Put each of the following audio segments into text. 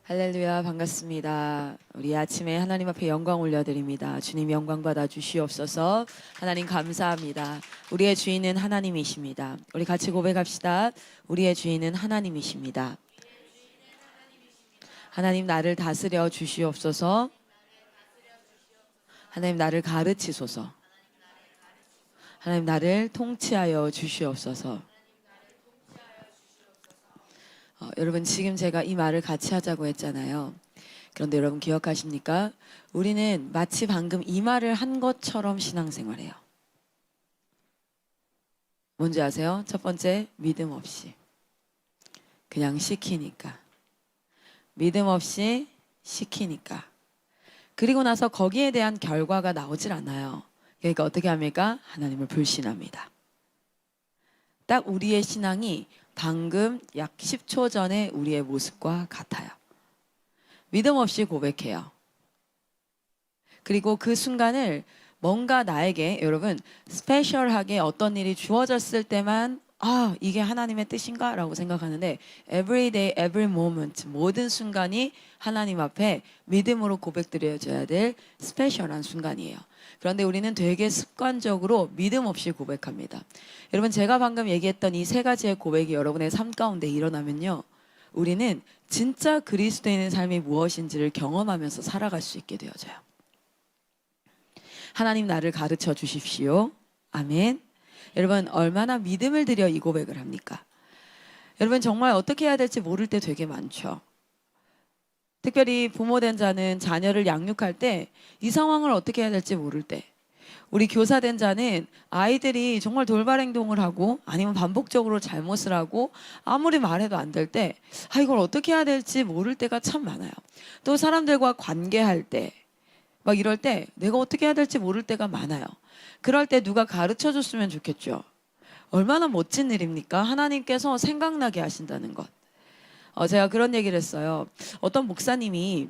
할렐루야, 반갑습니다. 우리 아침에 하나님 앞에 영광 올려드립니다. 주님 영광 받아 주시옵소서. 하나님 감사합니다. 우리의 주인은 하나님이십니다. 우리 같이 고백합시다. 우리의 주인은 하나님이십니다. 하나님 나를 다스려 주시옵소서. 하나님 나를 가르치소서. 하나님 나를 통치하여 주시옵소서. 여러분 지금 제가 이 말을 같이 하자고 했잖아요. 그런데 여러분 기억하십니까? 우리는 마치 방금 이 말을 한 것처럼 신앙생활해요. 뭔지 아세요? 첫 번째, 믿음 없이. 그냥 시키니까. 믿음 없이 시키니까. 그리고 나서 거기에 대한 결과가 나오질 않아요. 그러니까 어떻게 합니까? 하나님을 불신합니다. 딱 우리의 신앙이 방금 약 10초 전에 우리의 모습과 같아요. 믿음 없이 고백해요. 그리고 그 순간을 뭔가 나에게 여러분 스페셜하게 어떤 일이 주어졌을 때만 이게 하나님의 뜻인가? 라고 생각하는데 every day, every moment 모든 순간이 하나님 앞에 믿음으로 고백드려져야 될 스페셜한 순간이에요. 그런데 우리는 되게 습관적으로 믿음 없이 고백합니다. 여러분 제가 방금 얘기했던 이 세 가지의 고백이 여러분의 삶 가운데 일어나면요, 우리는 진짜 그리스도인의 삶이 무엇인지를 경험하면서 살아갈 수 있게 되어져요. 하나님 나를 가르쳐 주십시오. 아멘. 여러분 얼마나 믿음을 들여 이 고백을 합니까? 여러분 정말 어떻게 해야 될지 모를 때 되게 많죠. 특별히 부모된 자는 자녀를 양육할 때 이 상황을 어떻게 해야 될지 모를 때, 우리 교사된 자는 아이들이 정말 돌발 행동을 하고 아니면 반복적으로 잘못을 하고 아무리 말해도 안 될 때 이걸 어떻게 해야 될지 모를 때가 참 많아요. 또 사람들과 관계할 때 막 이럴 때 내가 어떻게 해야 될지 모를 때가 많아요. 그럴 때 누가 가르쳐 줬으면 좋겠죠. 얼마나 멋진 일입니까? 하나님께서 생각나게 하신다는 것. 제가 그런 얘기를 했어요. 어떤 목사님이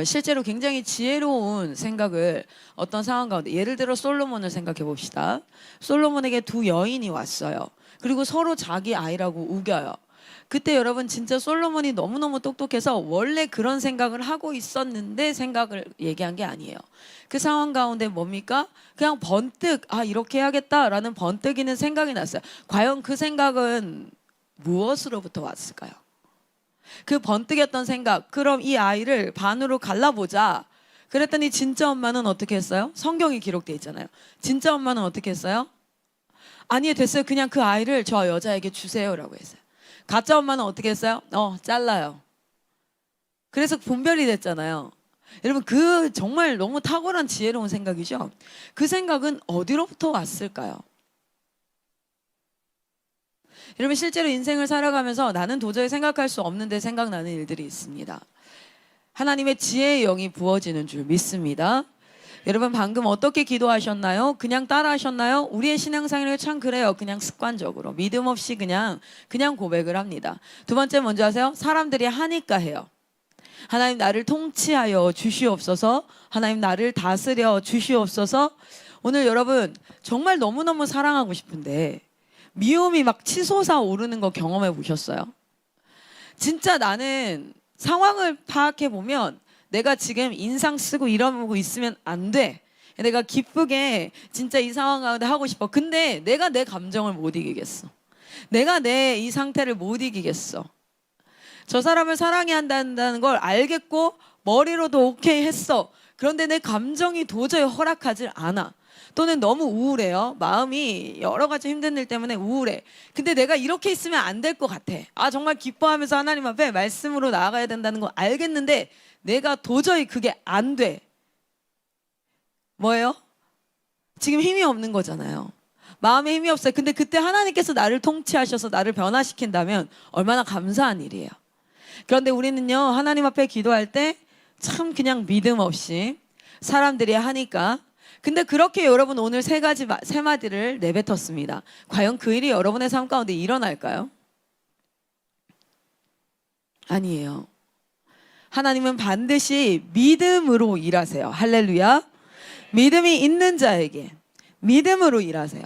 실제로 굉장히 지혜로운 생각을 어떤 상황 가운데, 예를 들어 솔로몬을 생각해 봅시다. 솔로몬에게 두 여인이 왔어요. 그리고 서로 자기 아이라고 우겨요. 그때 여러분 진짜 솔로몬이 너무너무 똑똑해서 원래 그런 생각을 하고 있었는데 생각을 얘기한 게 아니에요. 그 상황 가운데 뭡니까? 그냥 번뜩 이렇게 해야겠다라는 번뜩이는 생각이 났어요. 과연 그 생각은 무엇으로부터 왔을까요? 그 번뜩였던 생각, 그럼 이 아이를 반으로 갈라보자. 그랬더니 진짜 엄마는 어떻게 했어요? 성경이 기록되어 있잖아요. 진짜 엄마는 어떻게 했어요? 아니 됐어요. 그냥 그 아이를 저 여자에게 주세요 라고 했어요. 가짜 엄마는 어떻게 했어요? 잘라요. 그래서 분별이 됐잖아요. 여러분 그 정말 너무 탁월한 지혜로운 생각이죠. 그 생각은 어디로부터 왔을까요? 여러분 실제로 인생을 살아가면서 나는 도저히 생각할 수 없는데 생각나는 일들이 있습니다. 하나님의 지혜의 영이 부어지는 줄 믿습니다. 여러분 방금 어떻게 기도하셨나요? 그냥 따라 하셨나요? 우리의 신앙생활이 참 그래요. 그냥 습관적으로 믿음 없이 그냥 고백을 합니다. 두 번째 뭔지 아세요? 사람들이 하니까 해요. 하나님 나를 통치하여 주시옵소서. 하나님 나를 다스려 주시옵소서. 오늘 여러분 정말 너무너무 사랑하고 싶은데 미움이 막 치솟아 오르는 거 경험해 보셨어요? 진짜 나는 상황을 파악해 보면 내가 지금 인상 쓰고 이러고 있으면 안 돼. 내가 기쁘게 진짜 이 상황 가운데 하고 싶어. 근데 내가 내 감정을 못 이기겠어. 내가 내 이 상태를 못 이기겠어. 저 사람을 사랑해야 한다는 걸 알겠고 머리로도 오케이 했어. 그런데 내 감정이 도저히 허락하지 않아. 또는 너무 우울해요. 마음이 여러 가지 힘든 일 때문에 우울해. 근데 내가 이렇게 있으면 안 될 것 같아. 정말 기뻐하면서 하나님 앞에 말씀으로 나아가야 된다는 거 알겠는데 내가 도저히 그게 안 돼. 뭐예요? 지금 힘이 없는 거잖아요. 마음에 힘이 없어요. 근데 그때 하나님께서 나를 통치하셔서 나를 변화시킨다면 얼마나 감사한 일이에요. 그런데 우리는요, 하나님 앞에 기도할 때 참 그냥 믿음 없이 사람들이 하니까. 근데 그렇게 여러분 오늘 세 마디를 내뱉었습니다. 과연 그 일이 여러분의 삶 가운데 일어날까요? 아니에요. 하나님은 반드시 믿음으로 일하세요. 할렐루야. 믿음이 있는 자에게 믿음으로 일하세요.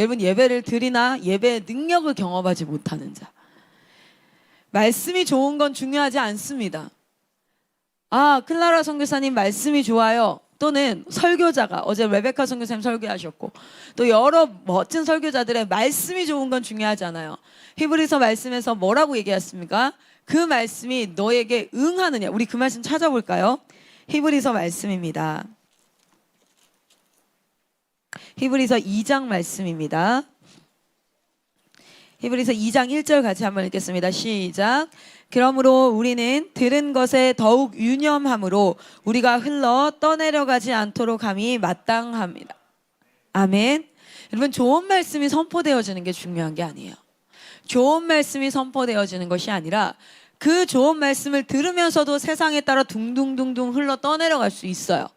여러분 예배를 드리나 예배의 능력을 경험하지 못하는 자, 말씀이 좋은 건 중요하지 않습니다. 아, 클라라 선교사님 말씀이 좋아요. 또는 설교자가 어제 레베카 선교사님 설교하셨고 또 여러 멋진 설교자들의 말씀이 좋은 건 중요하지 않아요. 히브리서 말씀에서 뭐라고 얘기했습니까? 그 말씀이 너에게 응하느냐. 우리 그 말씀 찾아볼까요? 히브리서 말씀입니다. 히브리서 2장 말씀입니다. 히브리서 2장 1절 같이 한번 읽겠습니다. 시작. 그러므로 우리는 들은 것에 더욱 유념함으로 우리가 흘러 떠내려가지 않도록 함이 마땅합니다. 아멘. 여러분, 좋은 말씀이 선포되어지는 게 중요한 게 아니에요. 좋은 말씀이 선포되어지는 것이 아니라 그 좋은 말씀을 들으면서도 세상에 따라 둥둥둥둥 흘러 떠내려갈 수 있어요.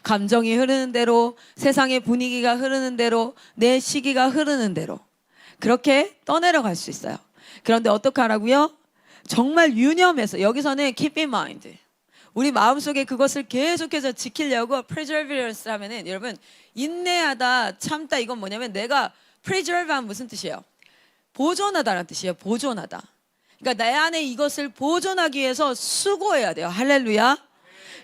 감정이 흐르는 대로, 세상의 분위기가 흐르는 대로, 내 시기가 흐르는 대로 그렇게 떠내려갈 수 있어요. 그런데 어떻게 하라고요? 정말 유념해서, 여기서는 keep in mind, 우리 마음속에 그것을 계속해서 지키려고 perseverance 하면은, 여러분, 인내하다, 참다, 이건 뭐냐면 내가 preserve 하면 무슨 뜻이에요? 보존하다라는 뜻이에요. 보존하다. 그러니까 내 안에 이것을 보존하기 위해서 수고해야 돼요. 할렐루야.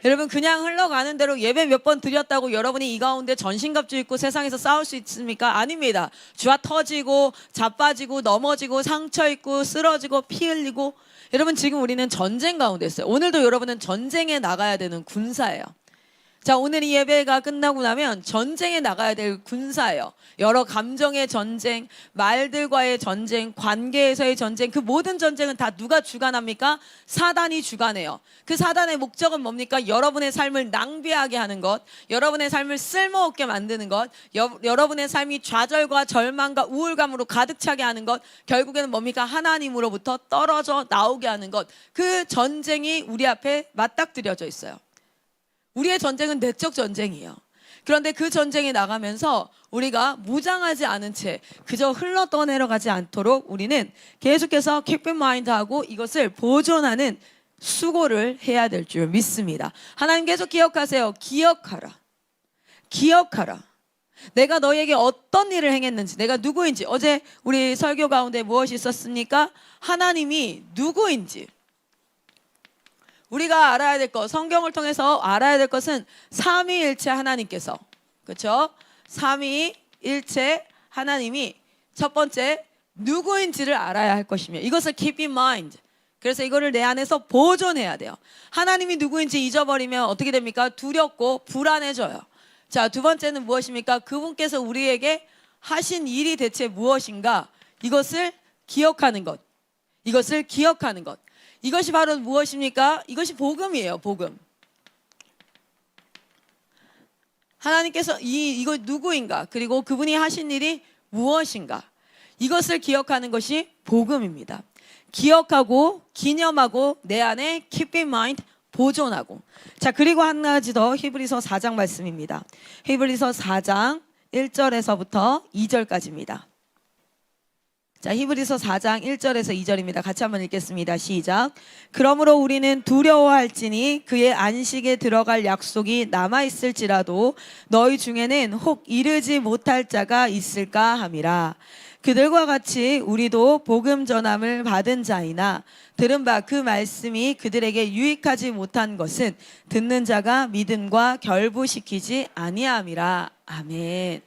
여러분, 그냥 흘러가는 대로 예배 몇 번 드렸다고 여러분이 이 가운데 전신갑주 입고 세상에서 싸울 수 있습니까? 아닙니다. 쥐와 터지고 자빠지고 넘어지고 상처 입고 쓰러지고 피 흘리고. 여러분, 지금 우리는 전쟁 가운데 있어요. 오늘도 여러분은 전쟁에 나가야 되는 군사예요. 자, 오늘 이 예배가 끝나고 나면 전쟁에 나가야 될 군사예요. 여러 감정의 전쟁, 말들과의 전쟁, 관계에서의 전쟁, 그 모든 전쟁은 다 누가 주관합니까? 사단이 주관해요. 그 사단의 목적은 뭡니까? 여러분의 삶을 낭비하게 하는 것, 여러분의 삶을 쓸모없게 만드는 것, 여러분의 삶이 좌절과 절망과 우울감으로 가득 차게 하는 것, 결국에는 뭡니까? 하나님으로부터 떨어져 나오게 하는 것. 그 전쟁이 우리 앞에 맞닥뜨려져 있어요. 우리의 전쟁은 내적 전쟁이에요. 그런데 그 전쟁에 나가면서 우리가 무장하지 않은 채 그저 흘러 떠내려가지 않도록 우리는 계속해서 keep in mind 하고 이것을 보존하는 수고를 해야 될 줄 믿습니다. 하나님 계속 기억하세요. 기억하라. 기억하라. 내가 너에게 어떤 일을 행했는지, 내가 누구인지. 어제 우리 설교 가운데 무엇이 있었습니까? 하나님이 누구인지. 우리가 알아야 될 것, 성경을 통해서 알아야 될 것은 삼위일체 하나님께서, 그렇죠? 삼위일체 하나님이 첫 번째 누구인지를 알아야 할 것이며, 이것을 keep in mind. 그래서 이거를 내 안에서 보존해야 돼요. 하나님이 누구인지 잊어버리면 어떻게 됩니까? 두렵고 불안해져요. 자, 두 번째는 무엇입니까? 그분께서 우리에게 하신 일이 대체 무엇인가? 이것을 기억하는 것. 이것을 기억하는 것. 이것이 바로 무엇입니까? 이것이 복음이에요. 복음. 하나님께서 이거 누구인가? 그리고 그분이 하신 일이 무엇인가? 이것을 기억하는 것이 복음입니다. 기억하고 기념하고 내 안에 keep in mind, 보존하고. 자, 그리고 한 가지 더 히브리서 4장 말씀입니다. 히브리서 4장 1절에서부터 2절까지입니다. 자, 히브리서 4장 1절에서 2절입니다. 같이 한번 읽겠습니다. 시작. 그러므로 우리는 두려워할지니 그의 안식에 들어갈 약속이 남아있을지라도 너희 중에는 혹 이르지 못할 자가 있을까 함이라. 그들과 같이 우리도 복음 전함을 받은 자이나 들은 바 그 말씀이 그들에게 유익하지 못한 것은 듣는 자가 믿음과 결부시키지 아니함이라. 아멘.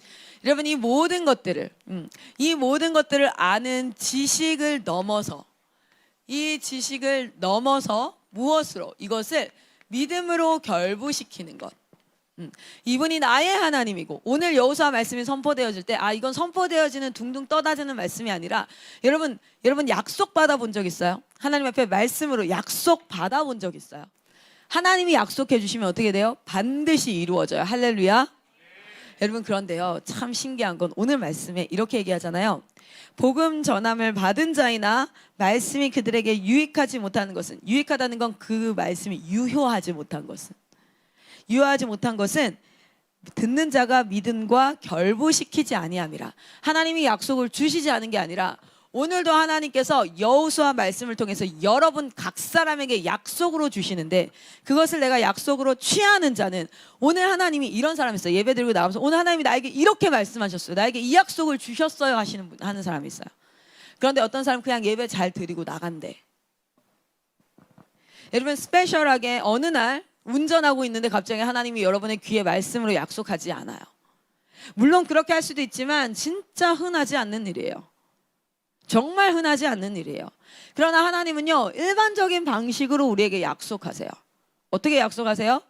여러분, 이 모든 것들을 아는 지식을 넘어서, 이 지식을 넘어서 무엇으로? 이것을 믿음으로 결부시키는 것. 이분이 나의 하나님이고, 오늘 여호수아 말씀이 선포되어질 때, 이건 선포되어지는 둥둥 떠다니는 말씀이 아니라, 여러분 약속 받아본 적 있어요? 하나님 앞에 말씀으로 약속 받아본 적 있어요? 하나님이 약속해 주시면 어떻게 돼요? 반드시 이루어져요. 할렐루야. 여러분, 그런데요, 참 신기한 건 오늘 말씀에 이렇게 얘기하잖아요. 복음 전함을 받은 자이나 말씀이 그들에게 유익하지 못하는 것은, 유익하다는 건 그 말씀이 유효하지 못한 것은, 유효하지 못한 것은 듣는 자가 믿음과 결부시키지 아니함이라. 하나님이 약속을 주시지 않은 게 아니라 오늘도 하나님께서 여호수아 말씀을 통해서 여러분 각 사람에게 약속으로 주시는데, 그것을 내가 약속으로 취하는 자는, 오늘 하나님이 이런 사람이 있어요. 예배 드리고 나가면서 오늘 하나님이 나에게 이렇게 말씀하셨어요. 나에게 이 약속을 주셨어요 하는 사람이 있어요. 그런데 어떤 사람은 그냥 예배 잘 드리고 나간대. 여러분 스페셜하게 어느 날 운전하고 있는데 갑자기 하나님이 여러분의 귀에 말씀으로 약속하지 않아요. 물론 그렇게 할 수도 있지만 진짜 흔하지 않는 일이에요. 정말 흔하지 않는 일이에요. 그러나 하나님은요, 일반적인 방식으로 우리에게 약속하세요. 어떻게 약속하세요?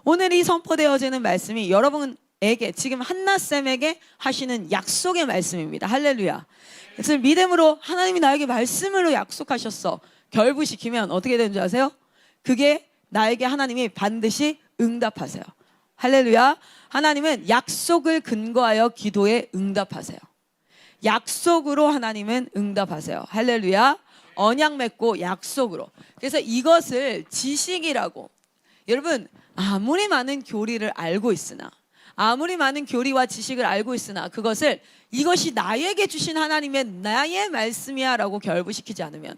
오늘 이 선포되어지는 말씀이 여러분에게, 지금 한나쌤에게 하시는 약속의 말씀입니다. 할렐루야. 그래서 믿음으로 하나님이 나에게 말씀으로 약속하셨어. 결부시키면 어떻게 되는 줄 아세요? 그게 나에게 하나님이 반드시 응답하세요. 할렐루야. 하나님은 약속을 근거하여 기도에 응답하세요. 약속으로 하나님은 응답하세요. 할렐루야. 언약 맺고 약속으로. 그래서 이것을 지식이라고, 여러분 아무리 많은 교리를 알고 있으나, 아무리 많은 교리와 지식을 알고 있으나 그것을 이것이 나에게 주신 하나님의 나의 말씀이야 라고 결부시키지 않으면,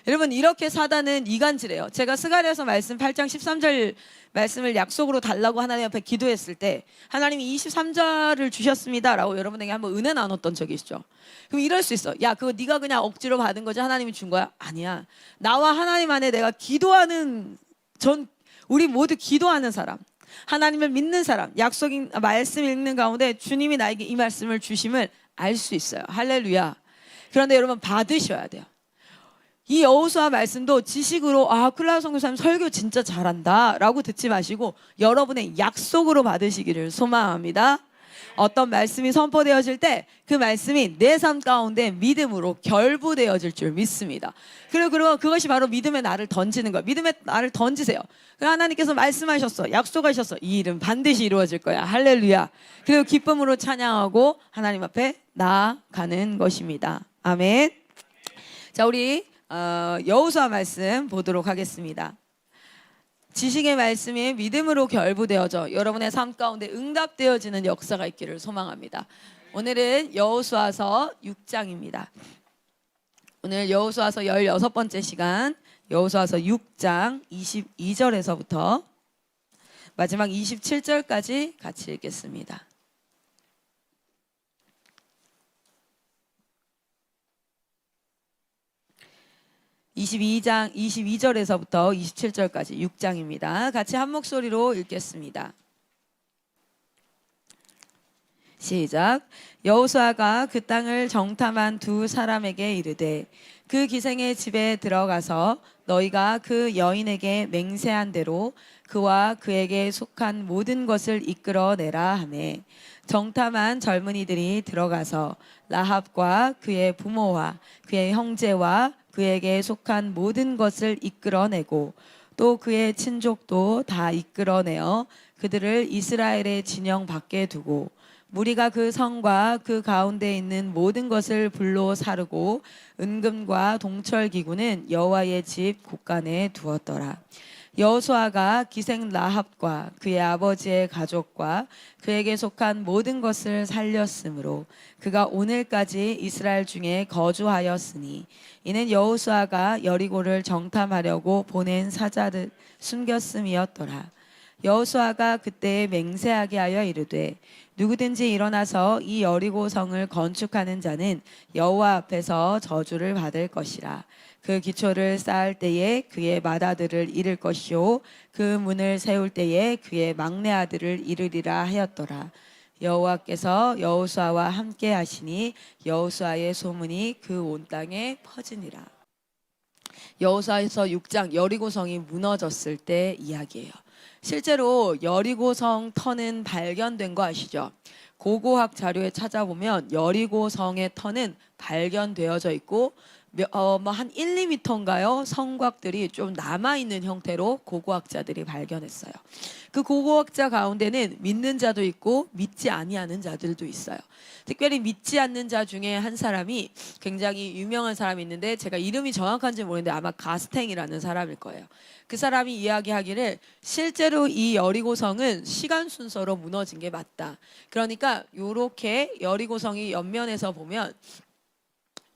여러분 이렇게 사단은 이간질해요. 제가 스가랴서 말씀 8장 13절 말씀을 약속으로 달라고 하나님 앞에 기도했을 때 하나님이 23절을 주셨습니다 라고 여러분에게 한번 은혜 나눴던 적이 있죠. 그럼 이럴 수 있어. 야, 그거 네가 그냥 억지로 받은 거지 하나님이 준 거야? 아니야. 나와 하나님 안에 내가 기도하는, 우리 모두 기도하는 사람, 하나님을 믿는 사람, 약속인 말씀 읽는 가운데 주님이 나에게 이 말씀을 주심을 알 수 있어요. 할렐루야. 그런데 여러분 받으셔야 돼요. 이 여호수아 말씀도 지식으로 클라우 선교사님 설교 진짜 잘한다 라고 듣지 마시고 여러분의 약속으로 받으시기를 소망합니다. 어떤 말씀이 선포되어질 때 그 말씀이 내 삶 가운데 믿음으로 결부되어질 줄 믿습니다. 그리고 그것이 바로 믿음의 날을 던지는 거예요. 믿음의 날을 던지세요. 하나님께서 말씀하셨어, 약속하셨어, 이 일은 반드시 이루어질 거야. 할렐루야. 그리고 기쁨으로 찬양하고 하나님 앞에 나아가는 것입니다. 아멘. 자, 우리 여호수아 말씀 보도록 하겠습니다. 지식의 말씀이 믿음으로 결부되어져 여러분의 삶 가운데 응답되어지는 역사가 있기를 소망합니다. 오늘은 여호수아서 6장입니다. 오늘 여호수아서 16번째 시간, 여호수아서 6장 22절에서부터 마지막 27절까지 같이 읽겠습니다. 22장 22절에서부터 27절까지 6장입니다. 같이 한 목소리로 읽겠습니다. 시작. 여호수아가 그 땅을 정탐한 두 사람에게 이르되 그 기생의 집에 들어가서 너희가 그 여인에게 맹세한 대로 그와 그에게 속한 모든 것을 이끌어내라 하매 정탐한 젊은이들이 들어가서 라합과 그의 부모와 그의 형제와 그에게 속한 모든 것을 이끌어내고 또 그의 친족도 다 이끌어내어 그들을 이스라엘의 진영 밖에 두고 무리가 그 성과 그 가운데 있는 모든 것을 불로 사르고 은금과 동철 기구는 여호와의 집 곳간에 두었더라. 여호수아가 기생 라합과 그의 아버지의 가족과 그에게 속한 모든 것을 살렸으므로 그가 오늘까지 이스라엘 중에 거주하였으니 이는 여호수아가 여리고를 정탐하려고 보낸 사자를 숨겼음이었더라. 여호수아가 그때에 맹세하게 하여 이르되 누구든지 일어나서 이 여리고 성을 건축하는 자는 여호와 앞에서 저주를 받을 것이라. 그 기초를 쌓을 때에 그의 맏아들을 잃을 것이요 그 문을 세울 때에 그의 막내 아들을 잃으리라 하였더라. 여호와께서 여호수아와 함께 하시니 여호수아의 소문이 그 온 땅에 퍼지니라. 여호수아에서 6장 여리고성이 무너졌을 때 이야기예요. 실제로 여리고성 터는 발견된 거 아시죠? 고고학 자료에 찾아보면 여리고성의 터는 발견되어져 있고 한 1, 2m인가요? 성곽들이 좀 남아있는 형태로 고고학자들이 발견했어요. 그 고고학자 가운데는 믿는 자도 있고 믿지 아니하는 자들도 있어요. 특별히 믿지 않는 자 중에 한 사람이 굉장히 유명한 사람이 있는데 제가 이름이 정확한지 모르겠는데 아마 가스탱이라는 사람일 거예요. 그 사람이 이야기하기를 실제로 이 여리고성은 시간 순서로 무너진 게 맞다. 그러니까 이렇게 여리고성이 옆면에서 보면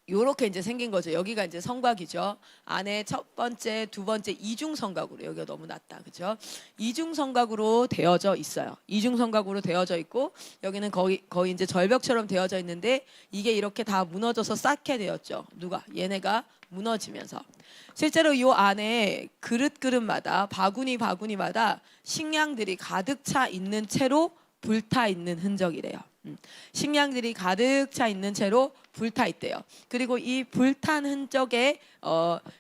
요렇게 이제 생긴 거죠. 여기가 이제 성곽이죠. 안에 첫 번째, 두 번째 이중 성곽으로, 여기가 너무 낮다, 그죠? 이중 성곽으로 되어져 있어요. 이중 성곽으로 되어져 있고, 여기는 거의 이제 절벽처럼 되어져 있는데, 이게 이렇게 다 무너져서 쌓게 되었죠. 누가? 얘네가 무너지면서. 실제로 요 안에 그릇마다, 바구니마다 식량들이 가득 차 있는 채로 불타 있는 흔적이래요. 식량들이 가득 차 있는 채로 불타 있대요. 그리고 이 불탄 흔적에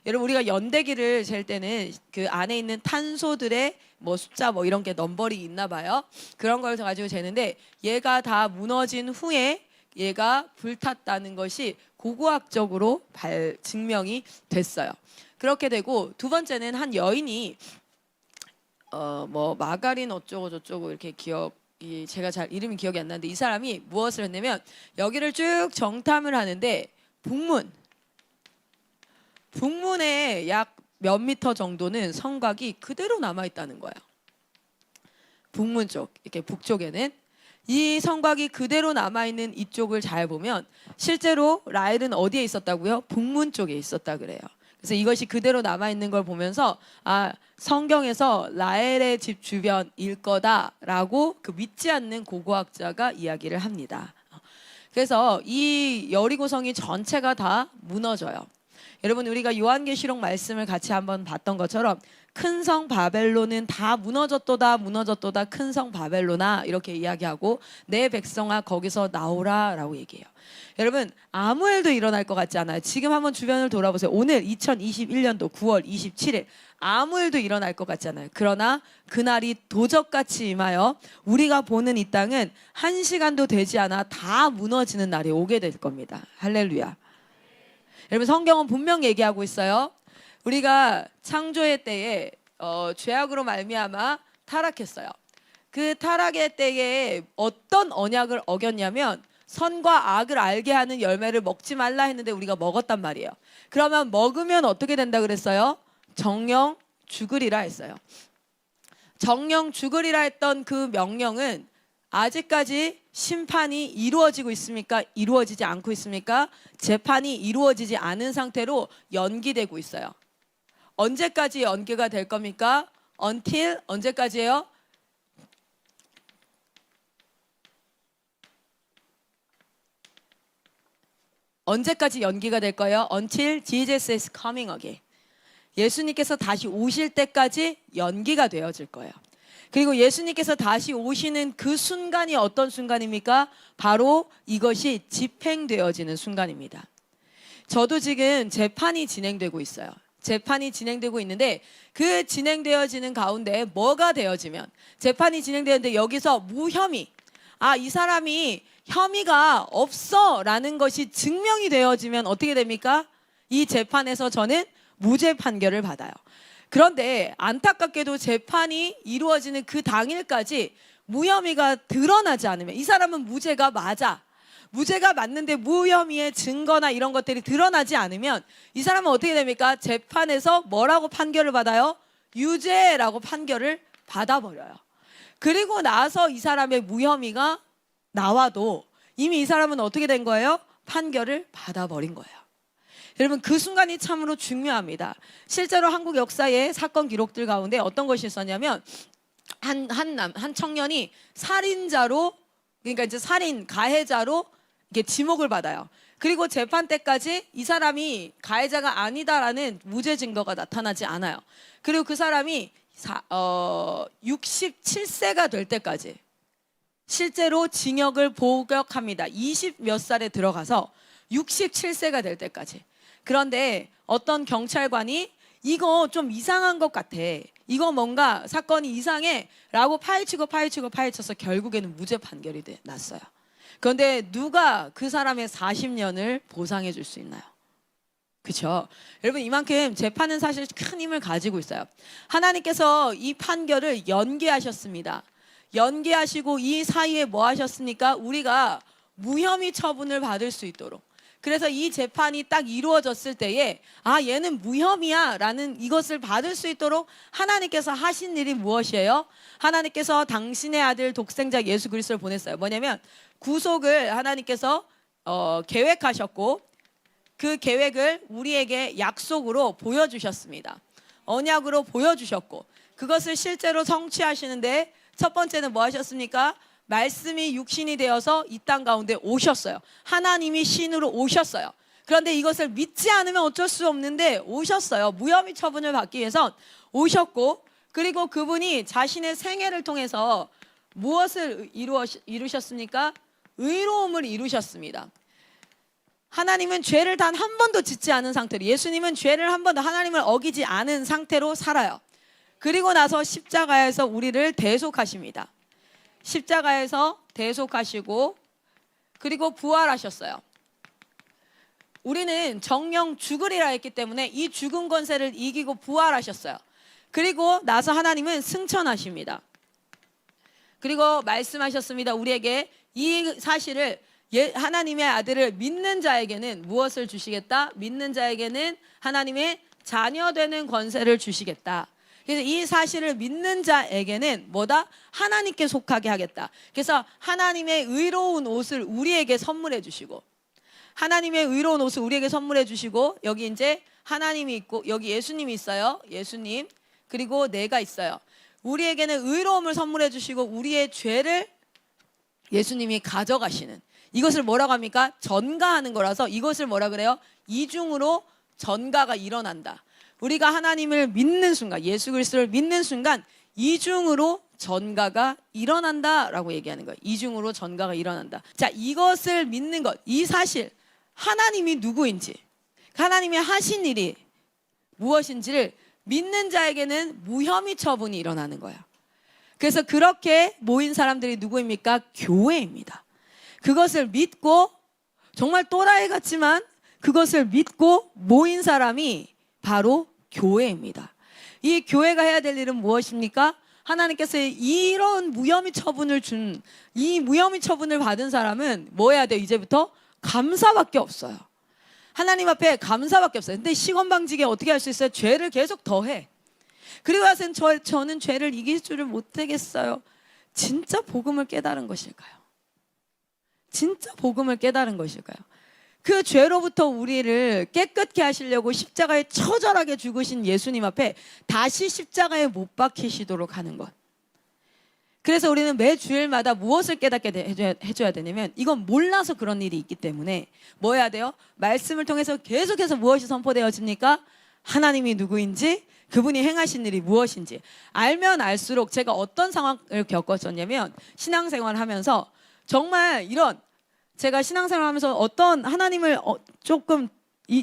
여러분, 우리가 연대기를 잴 때는 그 안에 있는 탄소들의 뭐 숫자 뭐 이런 게 넘버링이 있나 봐요. 그런 걸 가지고 재는데, 얘가 다 무너진 후에 얘가 불탔다는 것이 고고학적으로 증명이 됐어요. 그렇게 되고, 두 번째는 한 여인이 뭐 마가린 어쩌고 저쩌고 이렇게 제가 잘 이름이 기억이 안 나는데, 이 사람이 무엇을 했냐면 여기를 쭉 정탐을 하는데 북문에 약 몇 미터 정도는 성곽이 그대로 남아 있다는 거예요. 북문 쪽, 이렇게 북쪽에는 이 성곽이 그대로 남아 있는 이쪽을 잘 보면 실제로 라헬은 어디에 있었다고요? 북문 쪽에 있었다 그래요. 그래서 이것이 그대로 남아 있는 걸 보면서 성경에서 라헬의 집 주변일 거다라고 그 믿지 않는 고고학자가 이야기를 합니다. 그래서 이 여리고성이 전체가 다 무너져요. 여러분, 우리가 요한계시록 말씀을 같이 한번 봤던 것처럼 큰 성 바벨론은 다 무너졌도다 큰 성 바벨론아, 이렇게 이야기하고 내 백성아 거기서 나오라 라고 얘기해요. 여러분, 아무 일도 일어날 것 같지 않아요? 지금 한번 주변을 돌아보세요. 오늘 2021년도 9월 27일 아무 일도 일어날 것 같지 않아요? 그러나 그날이 도적같이 임하여 우리가 보는 이 땅은 1시간도 되지 않아 다 무너지는 날이 오게 될 겁니다. 할렐루야. 여러분, 성경은 분명 얘기하고 있어요. 우리가 창조의 때에 죄악으로 말미암아 타락했어요. 그 타락의 때에 어떤 언약을 어겼냐면 선과 악을 알게 하는 열매를 먹지 말라 했는데 우리가 먹었단 말이에요. 그러면 먹으면 어떻게 된다 그랬어요? 정령 죽으리라 했어요. 정령 죽으리라 했던 그 명령은 아직까지 심판이 이루어지고 있습니까? 이루어지지 않고 있습니까? 재판이 이루어지지 않은 상태로 연기되고 있어요. 언제까지 연기가 될 겁니까? Until 언제까지예요? 언제까지 연기가 될 거예요? Until Jesus is coming again. 예수님께서 다시 오실 때까지 연기가 되어질 거예요. 그리고 예수님께서 다시 오시는 그 순간이 어떤 순간입니까? 바로 이것이 집행되어지는 순간입니다. 저도 지금 재판이 진행되고 있어요. 재판이 진행되고 있는데 그 진행되어지는 가운데 뭐가 되어지면, 재판이 진행되는데 여기서 무혐의, 이 사람이 혐의가 없어 라는 것이 증명이 되어지면 어떻게 됩니까? 이 재판에서 저는 무죄 판결을 받아요. 그런데 안타깝게도 재판이 이루어지는 그 당일까지 무혐의가 드러나지 않으면, 이 사람은 무죄가 맞아, 무죄가 맞는데 무혐의의 증거나 이런 것들이 드러나지 않으면 이 사람은 어떻게 됩니까? 재판에서 뭐라고 판결을 받아요? 유죄라고 판결을 받아버려요. 그리고 나서 이 사람의 무혐의가 나와도 이미 이 사람은 어떻게 된 거예요? 판결을 받아버린 거예요. 여러분, 그 순간이 참으로 중요합니다. 실제로 한국 역사의 사건 기록들 가운데 어떤 것이 있었냐면 한 청년이 살인자로, 그러니까 이제 살인 가해자로 이게 지목을 받아요. 그리고 재판 때까지 이 사람이 가해자가 아니다라는 무죄 증거가 나타나지 않아요. 그리고 그 사람이 67세가 될 때까지 실제로 징역을 복역합니다. 20 몇 살에 들어가서 67세가 될 때까지. 그런데 어떤 경찰관이 이거 좀 이상한 것 같아, 이거 뭔가 사건이 이상해 라고 파헤쳐서 결국에는 무죄 판결이 났어요. 그런데 누가 그 사람의 40년을 보상해 줄 수 있나요? 그렇죠? 여러분, 이만큼 재판은 사실 큰 힘을 가지고 있어요. 하나님께서 이 판결을 연기하셨습니다. 연기하시고 이 사이에 뭐 하셨습니까? 우리가 무혐의 처분을 받을 수 있도록. 그래서 이 재판이 딱 이루어졌을 때에 얘는 무혐의야 라는 이것을 받을 수 있도록 하나님께서 하신 일이 무엇이에요? 하나님께서 당신의 아들 독생자 예수 그리스도를 보냈어요. 뭐냐면 구속을 하나님께서 계획하셨고, 그 계획을 우리에게 약속으로 보여주셨습니다. 언약으로 보여주셨고 그것을 실제로 성취하시는데 첫 번째는 뭐 하셨습니까? 말씀이 육신이 되어서 이 땅 가운데 오셨어요. 하나님이 신으로 오셨어요. 그런데 이것을 믿지 않으면 어쩔 수 없는데 오셨어요. 무혐의 처분을 받기 위해서 오셨고, 그리고 그분이 자신의 생애를 통해서 무엇을 이루셨습니까? 의로움을 이루셨습니다. 하나님은 죄를 단 한 번도 짓지 않은 상태로, 예수님은 죄를 한 번도 하나님을 어기지 않은 상태로 살아요. 그리고 나서 십자가에서 우리를 대속하십니다. 십자가에서 대속하시고 그리고 부활하셨어요. 우리는 정령 죽으리라 했기 때문에 이 죽음 권세를 이기고 부활하셨어요. 그리고 나서 하나님은 승천하십니다. 그리고 말씀하셨습니다. 우리에게 이 사실을, 하나님의 아들을 믿는 자에게는 무엇을 주시겠다? 믿는 자에게는 하나님의 자녀되는 권세를 주시겠다. 그래서 이 사실을 믿는 자에게는 뭐다? 하나님께 속하게 하겠다. 그래서 하나님의 의로운 옷을 우리에게 선물해 주시고, 하나님의 의로운 옷을 우리에게 선물해 주시고, 여기 이제 하나님이 있고 여기 예수님이 있어요. 예수님, 그리고 내가 있어요. 우리에게는 의로움을 선물해 주시고 우리의 죄를 예수님이 가져가시는, 이것을 뭐라고 합니까? 전가하는 거라서 이것을 뭐라 그래요? 이중으로 전가가 일어난다. 우리가 하나님을 믿는 순간, 예수 그리스도를 믿는 순간 이중으로 전가가 일어난다라고 얘기하는 거예요. 이중으로 전가가 일어난다. 자, 이것을 믿는 것, 이 사실, 하나님이 누구인지, 하나님이 하신 일이 무엇인지를 믿는 자에게는 무혐의 처분이 일어나는 거예요. 그래서 그렇게 모인 사람들이 누구입니까? 교회입니다. 그것을 믿고, 정말 또라이 같지만 그것을 믿고 모인 사람이 바로 교회입니다. 이 교회가 해야 될 일은 무엇입니까? 하나님께서 이런 무혐의 처분을 준, 이 무혐의 처분을 받은 사람은 뭐 해야 돼요? 이제부터 감사밖에 없어요. 하나님 앞에 감사밖에 없어요. 근데 시건방지게 어떻게 할 수 있어요? 죄를 계속 더해. 그리고 와서는 저는 죄를 이길 줄을 못하겠어요. 진짜 복음을 깨달은 것일까요? 진짜 복음을 깨달은 것일까요? 그 죄로부터 우리를 깨끗게 하시려고 십자가에 처절하게 죽으신 예수님 앞에 다시 십자가에 못 박히시도록 하는 것. 그래서 우리는 매 주일마다 무엇을 깨닫게 해줘야 되냐면, 이건 몰라서 그런 일이 있기 때문에 뭐 해야 돼요? 말씀을 통해서 계속해서 무엇이 선포되어집니까? 하나님이 누구인지, 그분이 행하신 일이 무엇인지 알면 알수록, 제가 어떤 상황을 겪었었냐면, 신앙생활을 하면서 정말 이런, 제가 신앙생활을 하면서 어떤 하나님을 조금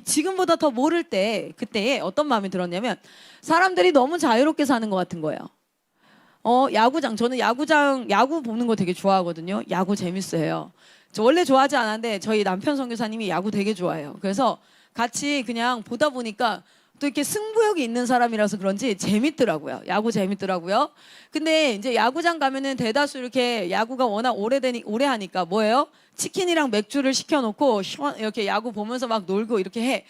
지금보다 더 모를 때, 그때에 어떤 마음이 들었냐면, 사람들이 너무 자유롭게 사는 것 같은 거예요. 야구장, 저는 야구 보는 거 되게 좋아하거든요. 야구 재밌어요. 저 원래 좋아하지 않았는데 저희 남편 선교사님이 야구 되게 좋아해요. 그래서 같이 그냥 보다 보니까 또 이렇게 승부욕이 있는 사람이라서 그런지 재밌더라고요. 야구 재밌더라고요. 근데 이제 야구장 가면은 대다수 이렇게 야구가 워낙 오래 하니까 뭐예요? 치킨이랑 맥주를 시켜놓고 이렇게 야구 보면서 막 놀고 이렇게 해.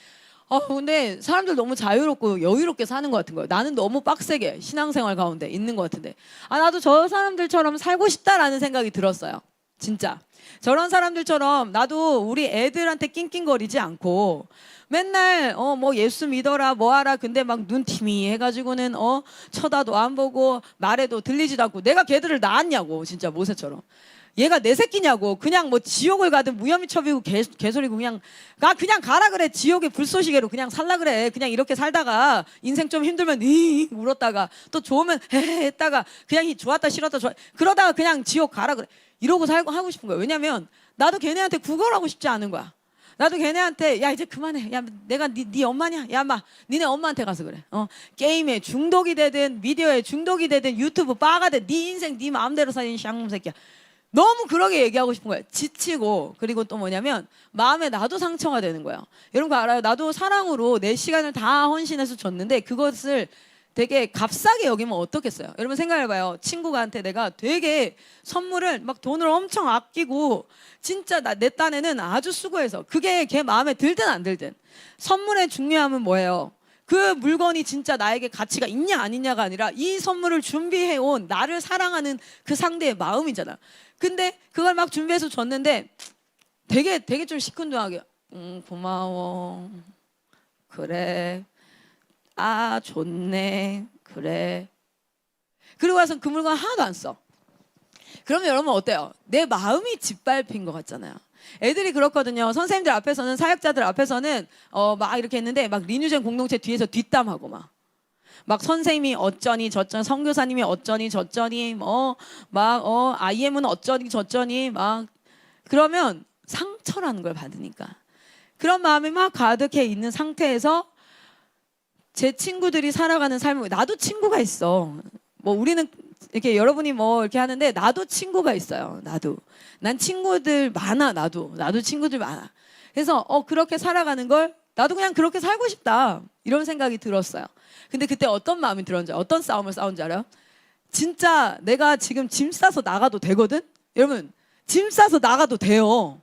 근데 사람들 너무 자유롭고 여유롭게 사는 것 같은 거예요. 나는 너무 빡세게 신앙생활 가운데 있는 것 같은데, 나도 저 사람들처럼 살고 싶다라는 생각이 들었어요. 진짜 저런 사람들처럼 나도 우리 애들한테 낑낑거리지 않고 맨날 뭐 예수 믿어라 뭐하라, 근데 막 눈티미 해가지고는 쳐다도 안 보고 말해도 들리지도 않고, 내가 걔들을 낳았냐고, 진짜 모세처럼. 얘가 내 새끼냐고. 그냥 뭐 지옥을 가든 무혐의 처비고 개소리고, 그냥 가라 그래. 지옥의 불쏘시개로 그냥 살라 그래. 그냥 이렇게 살다가 인생 좀 힘들면 울었다가 또 좋으면 헤헤 했다가 그냥 좋았다 싫었다 그러다가 그냥 지옥 가라 그래. 이러고 살고 하고 싶은 거야. 왜냐면 나도 걔네한테 구걸하고 싶지 않은 거야. 나도 걔네한테 야 이제 그만해. 야 내가 네 엄마냐? 야 마 니네 엄마한테 가서 그래. 게임에 중독이 되든 미디어에 중독이 되든 유튜브 빠가 되든 네 인생 네 마음대로 살린 쌍놈 새끼야. 너무 그러게 얘기하고 싶은 거예요. 지치고, 그리고 또 뭐냐면 마음에 나도 상처가 되는 거예요. 여러분 알아요? 나도 사랑으로 내 시간을 다 헌신해서 줬는데 그것을 되게 값싸게 여기면 어떻겠어요? 여러분 생각해봐요. 친구한테 내가 되게 선물을 막 돈을 엄청 아끼고 진짜 내 딴에는 아주 수고해서, 그게 걔 마음에 들든 안 들든, 선물의 중요함은 뭐예요? 그 물건이 진짜 나에게 가치가 있냐 안 있냐가 아니라 이 선물을 준비해온 나를 사랑하는 그 상대의 마음이잖아. 근데 그걸 막 준비해서 줬는데 되게 좀 시큰둥하게, 고마워. 그래. 아, 좋네. 그래. 그리고 와서 그 물건 하나도 안 써. 그러면 여러분 어때요? 내 마음이 짓밟힌 것 같잖아요. 애들이 그렇거든요. 선생님들 앞에서는, 사역자들 앞에서는 막 이렇게 했는데 막 리뉴젠 공동체 뒤에서 뒷담하고 막 선생님이 어쩌니 저쩌니, 선교사님이 어쩌니 저쩌니, IM은 어쩌니 저쩌니 막 그러면 상처라는 걸 받으니까 그런 마음이 막 가득해 있는 상태에서 제 친구들이 살아가는 삶을, 나도 친구가 있어. 뭐 우리는 이렇게 여러분이 뭐 이렇게 하는데 나도 친구가 있어요. 난 친구들 많아. 나도 친구들 많아. 그래서 그렇게 살아가는 걸 나도 그냥 그렇게 살고 싶다 이런 생각이 들었어요. 근데 그때 어떤 마음이 들었는지, 어떤 싸움을 싸운지 알아요? 진짜 내가 지금 짐 싸서 나가도 되거든? 여러분 짐 싸서 나가도 돼요.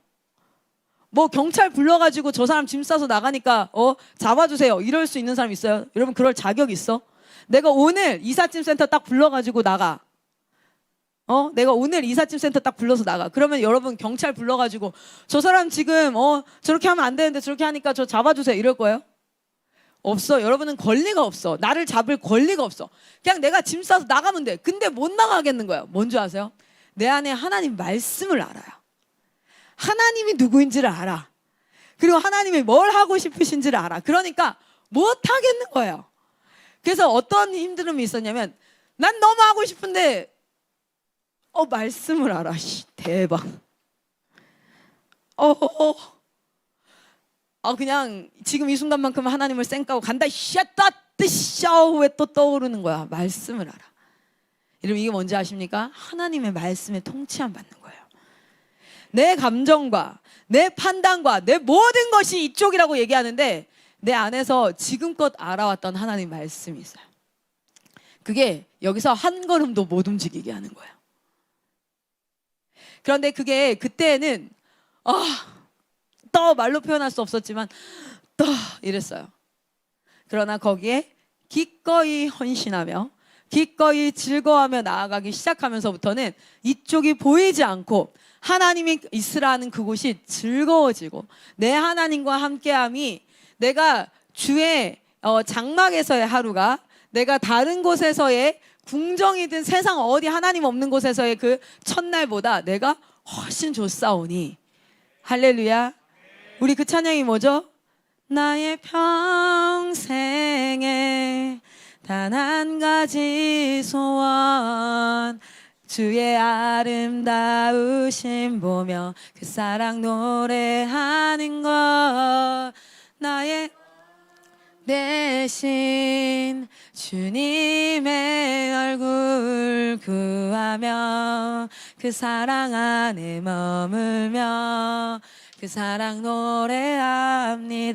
뭐 경찰 불러가지고 저 사람 짐 싸서 나가니까 잡아주세요 이럴 수 있는 사람 있어요? 여러분 그럴 자격 있어? 내가 오늘 이삿짐 센터 딱 불러가지고 나가. 내가 오늘 이삿짐 센터 딱 불러서 나가. 그러면 여러분 경찰 불러가지고 저 사람 지금 저렇게 하면 안 되는데 저렇게 하니까 저 잡아주세요 이럴 거예요? 없어. 여러분은 권리가 없어. 나를 잡을 권리가 없어. 그냥 내가 짐 싸서 나가면 돼. 근데 못 나가겠는 거예요. 뭔지 아세요? 내 안에 하나님 말씀을 알아요. 하나님이 누구인지를 알아. 그리고 하나님이 뭘 하고 싶으신지를 알아. 그러니까 못 하겠는 거예요. 그래서 어떤 힘듦이 있었냐면 난 너무 하고 싶은데 말씀을 알아. 대박. 그냥 지금 이 순간만큼 하나님을 쌩까고 간다. 왜 또 떠오르는 거야. 말씀을 알아. 여러분 이게 뭔지 아십니까? 하나님의 말씀에 통치함 받는 거예요. 내 감정과 내 판단과 내 모든 것이 이쪽이라고 얘기하는데 내 안에서 지금껏 알아왔던 하나님 말씀이 있어요. 그게 여기서 한 걸음도 못 움직이게 하는 거예요. 그런데 그게 그때는 말로 표현할 수 없었지만 이랬어요. 그러나 거기에 기꺼이 헌신하며 기꺼이 즐거워하며 나아가기 시작하면서부터는 이쪽이 보이지 않고 하나님이 있으라는 그곳이 즐거워지고 내 하나님과 함께함이 내가 주의 장막에서의 하루가 내가 다른 곳에서의 궁정이든 세상 어디 하나님 없는 곳에서의 그 첫날보다 내가 훨씬 좋사오니 할렐루야. 우리 그 찬양이 뭐죠? 나의 평생에 단 한 가지 소원 주의 아름다우심 보며 그 사랑 노래하는 것 나의 대신 주님의 얼굴 구하며 그 사랑 안에 머물며 그 사랑 노래합니다.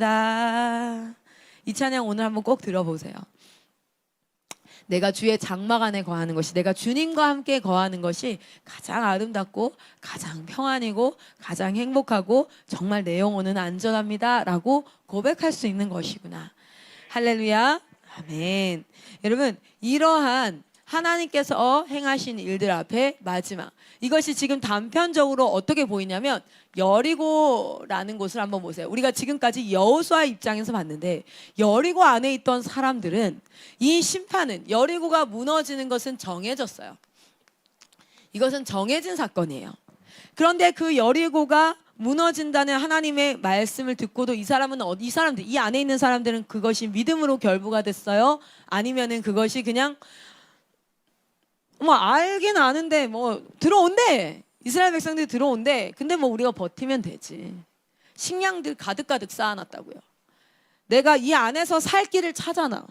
이 찬양 오늘 한번 꼭 들어보세요. 내가 주의 장막 안에 거하는 것이, 내가 주님과 함께 거하는 것이 가장 아름답고 가장 평안이고 가장 행복하고 정말 내 영혼은 안전합니다 라고 고백할 수 있는 것이구나. 할렐루야. 아멘. 여러분 이러한 하나님께서 행하신 일들 앞에 마지막, 이것이 지금 단편적으로 어떻게 보이냐면 여리고라는 곳을 한번 보세요. 우리가 지금까지 여호수아 입장에서 봤는데 여리고 안에 있던 사람들은 이 심판은, 여리고가 무너지는 것은 정해졌어요. 이것은 정해진 사건이에요. 그런데 그 여리고가 무너진다는 하나님의 말씀을 듣고도 이 사람들, 이 안에 있는 사람들은 그것이 믿음으로 결부가 됐어요? 아니면은 그것이 그냥 알긴 아는데 들어온대. 이스라엘 백성들이 들어온대. 근데 우리가 버티면 되지. 식량들 가득가득 쌓아놨다고요. 내가 이 안에서 살 길을 찾아놔.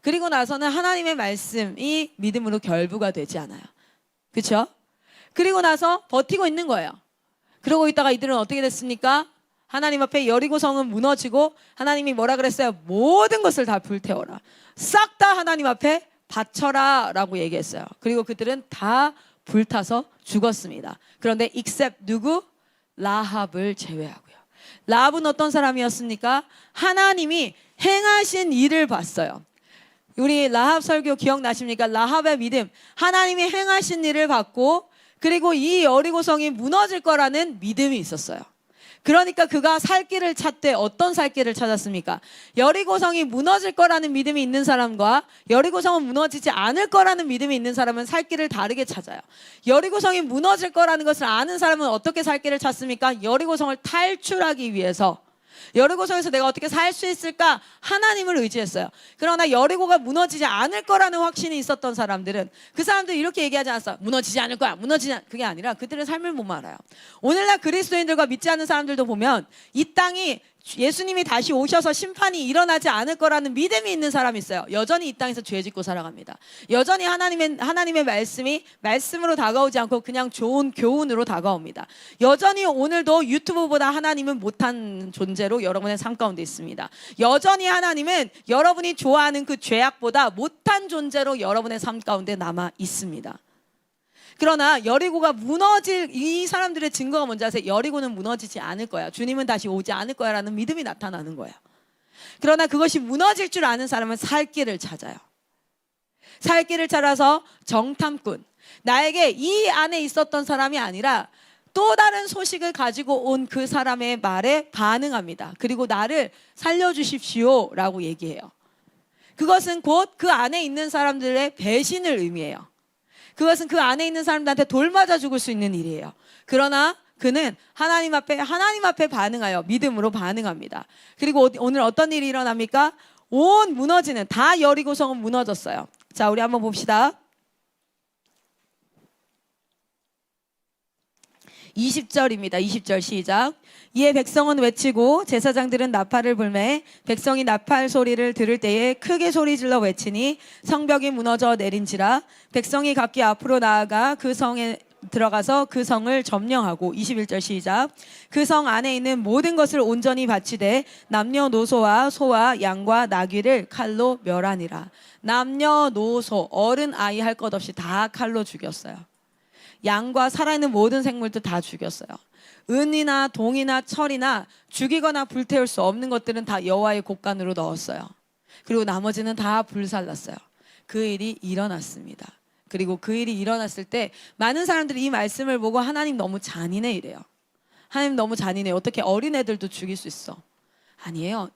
그리고 나서는 하나님의 말씀이 믿음으로 결부가 되지 않아요. 그렇죠? 그리고 나서 버티고 있는 거예요. 그러고 있다가 이들은 어떻게 됐습니까? 하나님 앞에 여리고성은 무너지고 하나님이 뭐라 그랬어요? 모든 것을 다 불태워라. 싹 다 하나님 앞에 바쳐라 라고 얘기했어요. 그리고 그들은 다 불타서 죽었습니다. 그런데 except 누구? 라합을 제외하고요. 라합은 어떤 사람이었습니까? 하나님이 행하신 일을 봤어요. 우리 라합 설교 기억나십니까? 라합의 믿음, 하나님이 행하신 일을 봤고 그리고 이 여리고성이 무너질 거라는 믿음이 있었어요. 그러니까 그가 살 길을 찾되 어떤 살 길을 찾았습니까? 여리고성이 무너질 거라는 믿음이 있는 사람과 여리고성은 무너지지 않을 거라는 믿음이 있는 사람은 살 길을 다르게 찾아요. 여리고성이 무너질 거라는 것을 아는 사람은 어떻게 살 길을 찾습니까? 여리고성을 탈출하기 위해서, 여리고성에서 내가 어떻게 살 수 있을까? 하나님을 의지했어요. 그러나 여리고가 무너지지 않을 거라는 확신이 있었던 사람들은, 그 사람들이 이렇게 얘기하지 않았어요. 무너지지 않을 거야. 그게 아니라 그들의 삶을 못 말아요. 오늘날 그리스도인들과 믿지 않는 사람들도 보면 이 땅이 예수님이 다시 오셔서 심판이 일어나지 않을 거라는 믿음이 있는 사람이 있어요. 여전히 이 땅에서 죄 짓고 살아갑니다. 여전히 하나님의 말씀이 말씀으로 다가오지 않고 그냥 좋은 교훈으로 다가옵니다. 여전히 오늘도 유튜브보다 하나님은 못한 존재로 여러분의 삶 가운데 있습니다. 여전히 하나님은 여러분이 좋아하는 그 죄악보다 못한 존재로 여러분의 삶 가운데 남아 있습니다. 그러나 여리고가 무너질 이 사람들의 증거가 뭔지 아세요? 여리고는 무너지지 않을 거야. 주님은 다시 오지 않을 거야 라는 믿음이 나타나는 거예요. 그러나 그것이 무너질 줄 아는 사람은 살 길을 찾아요. 살 길을 찾아서 정탐꾼, 나에게 이 안에 있었던 사람이 아니라 또 다른 소식을 가지고 온 그 사람의 말에 반응합니다. 그리고 나를 살려주십시오 라고 얘기해요. 그것은 곧 그 안에 있는 사람들의 배신을 의미해요. 그것은 그 안에 있는 사람들한테 돌맞아 죽을 수 있는 일이에요. 그러나 그는 하나님 앞에 반응하여 믿음으로 반응합니다. 그리고 오늘 어떤 일이 일어납니까? 온 무너지는, 다 여리고성은 무너졌어요. 자, 우리 한번 봅시다. 20절입니다. 20절 시작. 이에 백성은 외치고 제사장들은 나팔을 불매 백성이 나팔 소리를 들을 때에 크게 소리질러 외치니 성벽이 무너져 내린지라. 백성이 각기 앞으로 나아가 그 성에 들어가서 그 성을 점령하고 21절 시작. 그 성 안에 있는 모든 것을 온전히 바치되 남녀노소와 소와 양과 나귀를 칼로 멸하니라. 남녀노소, 어른 아이 할 것 없이 다 칼로 죽였어요. 양과 살아있는 모든 생물도 다 죽였어요. 은이나 동이나 철이나 죽이거나 불태울 수 없는 것들은 다 여호와의 곳간으로 넣었어요. 그리고 나머지는 다 불살랐어요. 그 일이 일어났습니다. 그리고 그 일이 일어났을 때 많은 사람들이 이 말씀을 보고 하나님 너무 잔인해 이래요. 하나님 너무 잔인해. 어떻게 어린애들도 죽일 수 있어? 아니에요.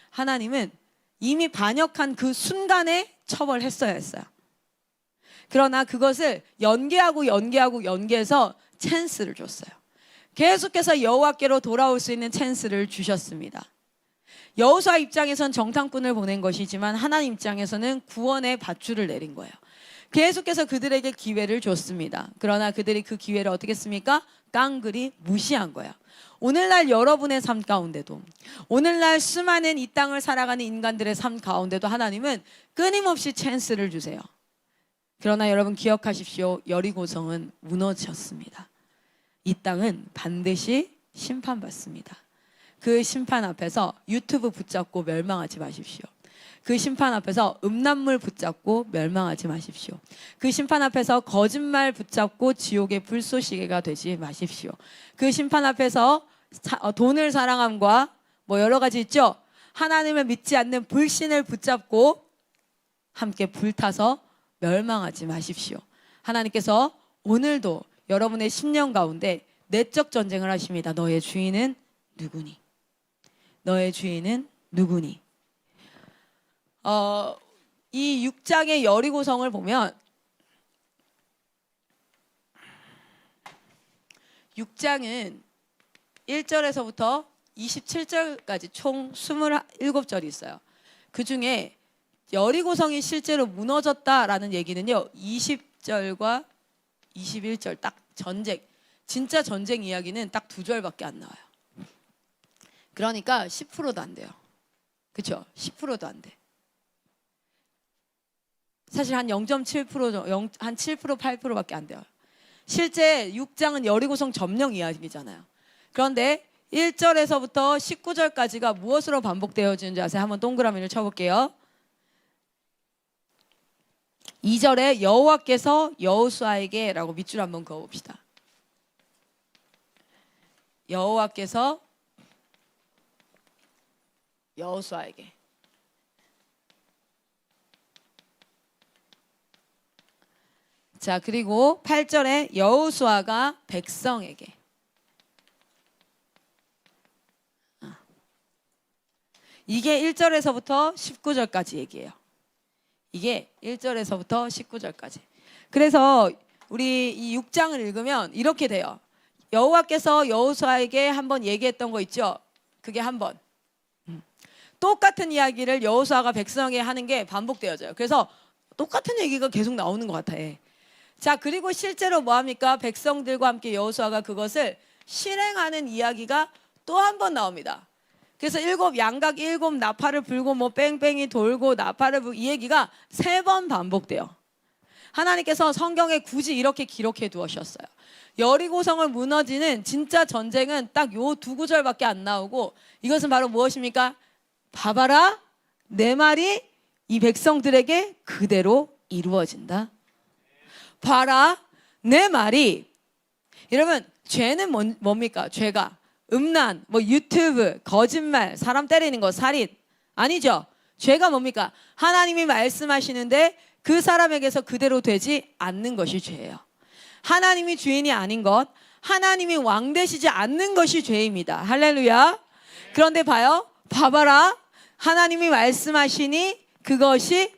하나님은 이미 반역한 그 순간에 처벌했어야 했어요. 그러나 그것을 연계해서 찬스를 줬어요. 계속해서 여호와께로 돌아올 수 있는 찬스를 주셨습니다. 여호수아 입장에선 정탐꾼을 보낸 것이지만 하나님 입장에서는 구원의 밧줄을 내린 거예요. 계속해서 그들에게 기회를 줬습니다. 그러나 그들이 그 기회를 어떻게 했습니까? 깡그리 무시한 거예요. 오늘날 여러분의 삶 가운데도, 오늘날 수많은 이 땅을 살아가는 인간들의 삶 가운데도 하나님은 끊임없이 찬스를 주세요. 그러나 여러분 기억하십시오. 여리고성은 무너졌습니다. 이 땅은 반드시 심판받습니다. 그 심판 앞에서 유튜브 붙잡고 멸망하지 마십시오. 그 심판 앞에서 음란물 붙잡고 멸망하지 마십시오. 그 심판 앞에서 거짓말 붙잡고 지옥의 불쏘시개가 되지 마십시오. 그 심판 앞에서 돈을 사랑함과 여러 가지 있죠. 하나님을 믿지 않는 불신을 붙잡고 함께 불타서 멸망하지 마십시오. 하나님께서 오늘도 여러분의 심령 가운데 내적 전쟁을 하십니다. 너의 주인은 누구니? 너의 주인은 누구니? 이 6장의 여리고성을 보면 6장은 1절에서부터 27절까지 총 27절이 있어요. 그 중에 여리고성이 실제로 무너졌다라는 얘기는요, 20절과 21절 딱 진짜 전쟁 이야기는 딱 2절밖에 안 나와요. 그러니까 10%도 안 돼요. 그렇죠? 10%도 안 돼. 사실 한 0.7%, 한 7%, 8%밖에 안 돼요. 실제 6장은 여리고성 점령 이야기잖아요. 그런데 1절에서부터 19절까지가 무엇으로 반복되어지는지 아세요? 한번 동그라미를 쳐볼게요. 2절에 여호와께서 여호수아에게 라고 밑줄 한번 그어봅시다. 여호와께서 여호수아에게. 자, 그리고 8절에 여호수아가 백성에게. 이게 1절에서부터 19절까지 얘기해요. 이게 1절에서부터 19절까지. 그래서 우리 이 6장을 읽으면 이렇게 돼요. 여호와께서 여호수아에게 한번 얘기했던 거 있죠. 그게 한 번. 똑같은 이야기를 여호수아가 백성에게 하는 게 반복되어져요. 그래서 똑같은 얘기가 계속 나오는 것 같아. 자, 그리고 실제로 뭐 합니까? 백성들과 함께 여호수아가 그것을 실행하는 이야기가 또 한 번 나옵니다. 그래서 7 양각 7 나팔을 불고 뭐 뺑뺑이 돌고 나팔을 불고 이 얘기가 3번 반복돼요. 하나님께서 성경에 굳이 이렇게 기록해 두셨어요. 여리고성을 무너지는 진짜 전쟁은 딱 요 2구절밖에 안 나오고 이것은 바로 무엇입니까? 봐봐라, 내 말이 이 백성들에게 그대로 이루어진다. 봐라, 내 말이. 여러분, 죄는 뭡니까? 죄가 음란, 뭐 유튜브, 거짓말, 사람 때리는 거, 살인 아니죠? 죄가 뭡니까? 하나님이 말씀하시는데 그 사람에게서 그대로 되지 않는 것이 죄예요. 하나님이 주인이 아닌 것, 하나님이 왕 되시지 않는 것이 죄입니다. 할렐루야. 그런데 봐봐라, 하나님이 말씀하시니 그것이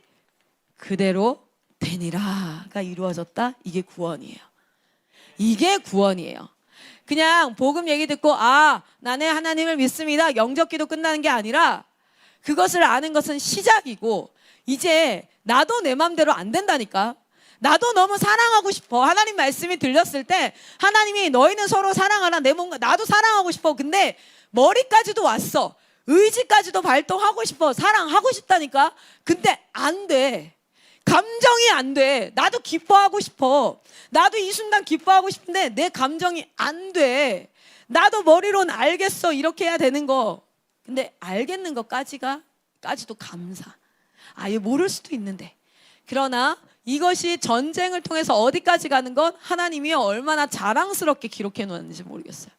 그대로 되니라가 이루어졌다. 이게 구원이에요. 이게 구원이에요. 그냥 복음 얘기 듣고 나는 하나님을 믿습니다, 영접기도 끝나는 게 아니라 그것을 아는 것은 시작이고, 이제 나도 내 맘대로 안 된다니까. 나도 너무 사랑하고 싶어. 하나님 말씀이 들렸을 때 하나님이 너희는 서로 사랑하라, 내 몸과 나도 사랑하고 싶어. 근데 머리까지도 왔어. 의지까지도 발동하고 싶어. 사랑하고 싶다니까. 근데 안 돼. 감정이 안 돼. 나도 기뻐하고 싶어. 나도 이 순간 기뻐하고 싶은데 내 감정이 안 돼. 나도 머리로는 알겠어, 이렇게 해야 되는 거. 근데 알겠는 것까지도 감사. 아예 모를 수도 있는데. 그러나 이것이 전쟁을 통해서 어디까지 가는 건 하나님이 얼마나 자랑스럽게 기록해 놓았는지 모르겠어요.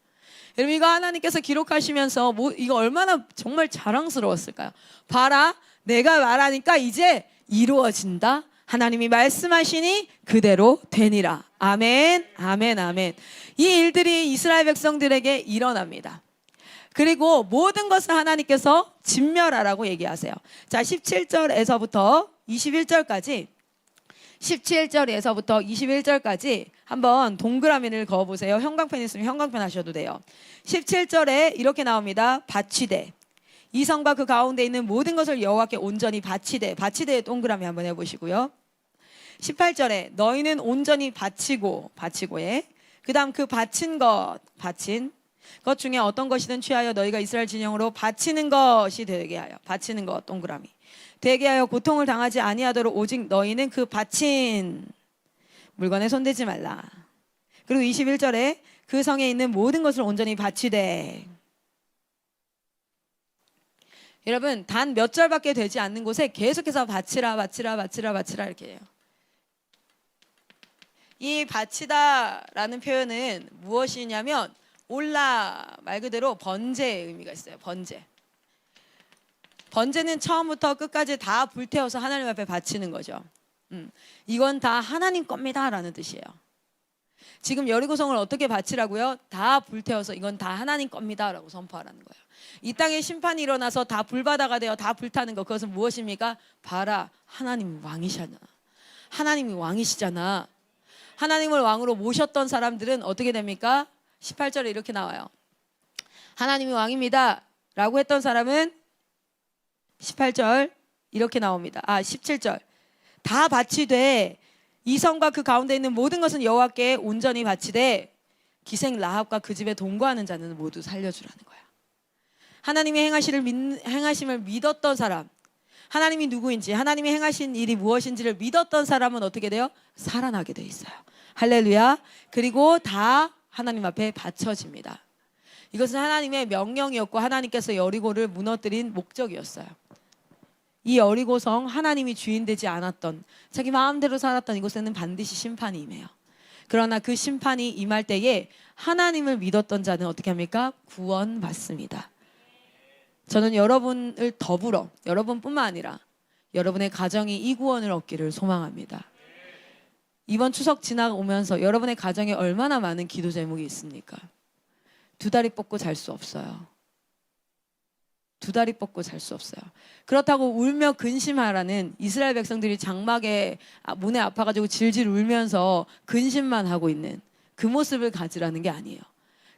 여러분, 이거 하나님께서 기록하시면서 이거 얼마나 정말 자랑스러웠을까요? 봐라, 내가 말하니까 이제 이루어진다. 하나님이 말씀하시니 그대로 되니라. 아멘, 아멘, 아멘. 이 일들이 이스라엘 백성들에게 일어납니다. 그리고 모든 것을 하나님께서 진멸하라고 얘기하세요. 자, 17절에서부터 21절까지 17절에서부터 21절까지 한번 동그라미를 그어보세요. 형광펜 있으면 형광펜 하셔도 돼요. 17절에 이렇게 나옵니다. 바치되 이 성과 그 가운데 있는 모든 것을 여호와께 온전히 바치되, 바치되의 동그라미 한번 해보시고요. 18절에 너희는 온전히 바치고에 그 다음 그 바친 것 중에 어떤 것이든 취하여 너희가 이스라엘 진영으로 바치는 것이 되게 하여, 바치는 것 동그라미 되게 하여 고통을 당하지 아니하도록 오직 너희는 그 바친 물건에 손대지 말라. 그리고 21절에 그 성에 있는 모든 것을 온전히 바치되. 여러분, 단 몇 절밖에 되지 않는 곳에 계속해서 바치라 이렇게 해요. 이 바치다라는 표현은 무엇이냐면 올라, 말 그대로 번제의 의미가 있어요. 번제는 처음부터 끝까지 다 불태워서 하나님 앞에 바치는 거죠. 이건 다 하나님 겁니다 라는 뜻이에요. 지금 여리고성을 어떻게 바치라고요? 다 불태워서 이건 다 하나님 겁니다 라고 선포하라는 거예요. 이 땅에 심판이 일어나서 다 불바다가 되어 다 불타는 것, 그것은 무엇입니까? 봐라, 하나님이 왕이시잖아. 하나님이 왕이시잖아. 하나님을 왕으로 모셨던 사람들은 어떻게 됩니까? 18절에 이렇게 나와요. 하나님이 왕입니다 라고 했던 사람은 18절 이렇게 나옵니다. 17절 다 바치되 이 성과 그 가운데 있는 모든 것은 여호와께 온전히 바치되 기생 라합과 그 집에 동거하는 자는 모두 살려주라는 거야. 하나님이 행하심을 믿었던 사람, 하나님이 누구인지, 하나님이 행하신 일이 무엇인지를 믿었던 사람은 어떻게 돼요? 살아나게 돼 있어요. 할렐루야. 그리고 다 하나님 앞에 바쳐집니다. 이것은 하나님의 명령이었고 하나님께서 여리고를 무너뜨린 목적이었어요. 이 여리고성, 하나님이 주인 되지 않았던, 자기 마음대로 살았던 이곳에는 반드시 심판이 임해요. 그러나 그 심판이 임할 때에 하나님을 믿었던 자는 어떻게 합니까? 구원받습니다. 저는 여러분을 더불어, 여러분뿐만 아니라 여러분의 가정이 이 구원을 얻기를 소망합니다. 이번 추석 지나오면서 여러분의 가정에 얼마나 많은 기도 제목이 있습니까? 2다리 뻗고 잘 수 없어요. 두 다리 뻗고 살 수 없어요. 그렇다고 울며 근심하라는 이스라엘 백성들이 장막에 문에 아파가지고 질질 울면서 근심만 하고 있는 그 모습을 가지라는 게 아니에요.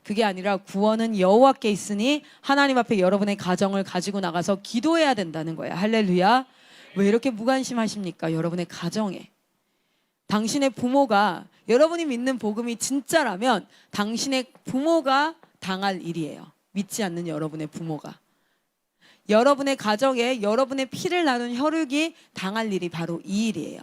그게 아니라 구원은 여호와께 있으니 하나님 앞에 여러분의 가정을 가지고 나가서 기도해야 된다는 거예요. 할렐루야. 왜 이렇게 무관심하십니까? 여러분의 가정에. 당신의 부모가, 여러분이 믿는 복음이 진짜라면 당신의 부모가 당할 일이에요. 믿지 않는 여러분의 부모가. 여러분의 가정에 여러분의 피를 나눈 혈육이 당할 일이 바로 이 일이에요.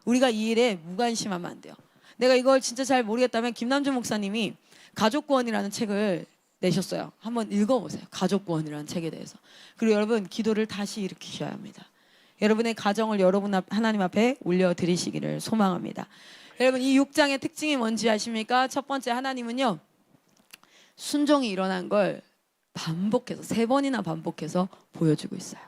우리가 이 일에 무관심하면 안 돼요. 내가 이걸 진짜 잘 모르겠다면 김남준 목사님이 가족구원이라는 책을 내셨어요. 한번 읽어보세요. 가족구원이라는 책에 대해서. 그리고 여러분 기도를 다시 일으키셔야 합니다. 여러분의 가정을 여러분 하나님 앞에 올려드리시기를 소망합니다. 여러분 이 6장의 특징이 뭔지 아십니까? 첫 번째, 하나님은요 순종이 일어난 걸 반복해서 3번이나 반복해서 보여주고 있어요.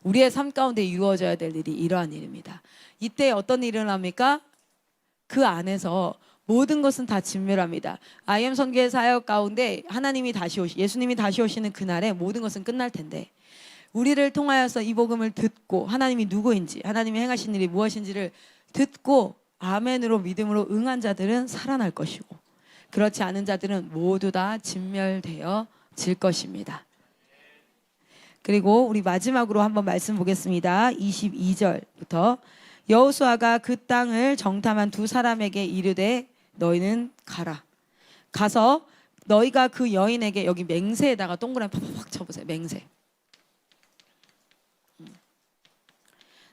우리의 삶 가운데 이루어져야 될 일이 이러한 일입니다. 이때 어떤 일이 일어납니까? 그 안에서 모든 것은 다 진멸합니다. IM 선교의 사역 가운데 예수님이 다시 오시는 그날에 모든 것은 끝날 텐데, 우리를 통하여서 이 복음을 듣고 하나님이 누구인지, 하나님이 행하신 일이 무엇인지를 듣고 아멘으로 믿음으로 응한 자들은 살아날 것이고, 그렇지 않은 자들은 모두 다 진멸되어 질 것입니다. 그리고 우리 마지막으로 한번 말씀 보겠습니다. 22절부터 여호수아가 그 땅을 정탐한 2사람에게 이르되 너희는 가서 너희가 그 여인에게, 여기 맹세에다가 동그라미 팍팍 쳐보세요. 맹세.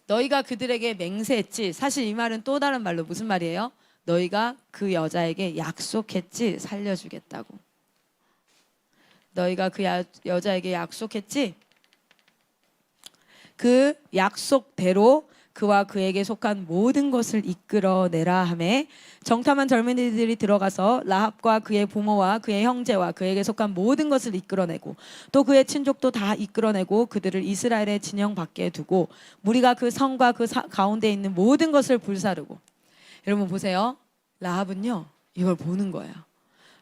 너희가 그들에게 맹세했지. 사실 이 말은 또 다른 말로 무슨 말이에요? 너희가 그 여자에게 약속했지. 살려주겠다고. 너희가 그 여자에게 약속했지. 그 약속대로 그와 그에게 속한 모든 것을 이끌어내라 하매 정탐한 젊은이들이 들어가서 라합과 그의 부모와 그의 형제와 그에게 속한 모든 것을 이끌어내고 또 그의 친족도 다 이끌어내고 그들을 이스라엘의 진영 밖에 두고 무리가 그 성과 그 가운데 있는 모든 것을 불사르고. 여러분 보세요. 라합은요 이걸 보는 거예요.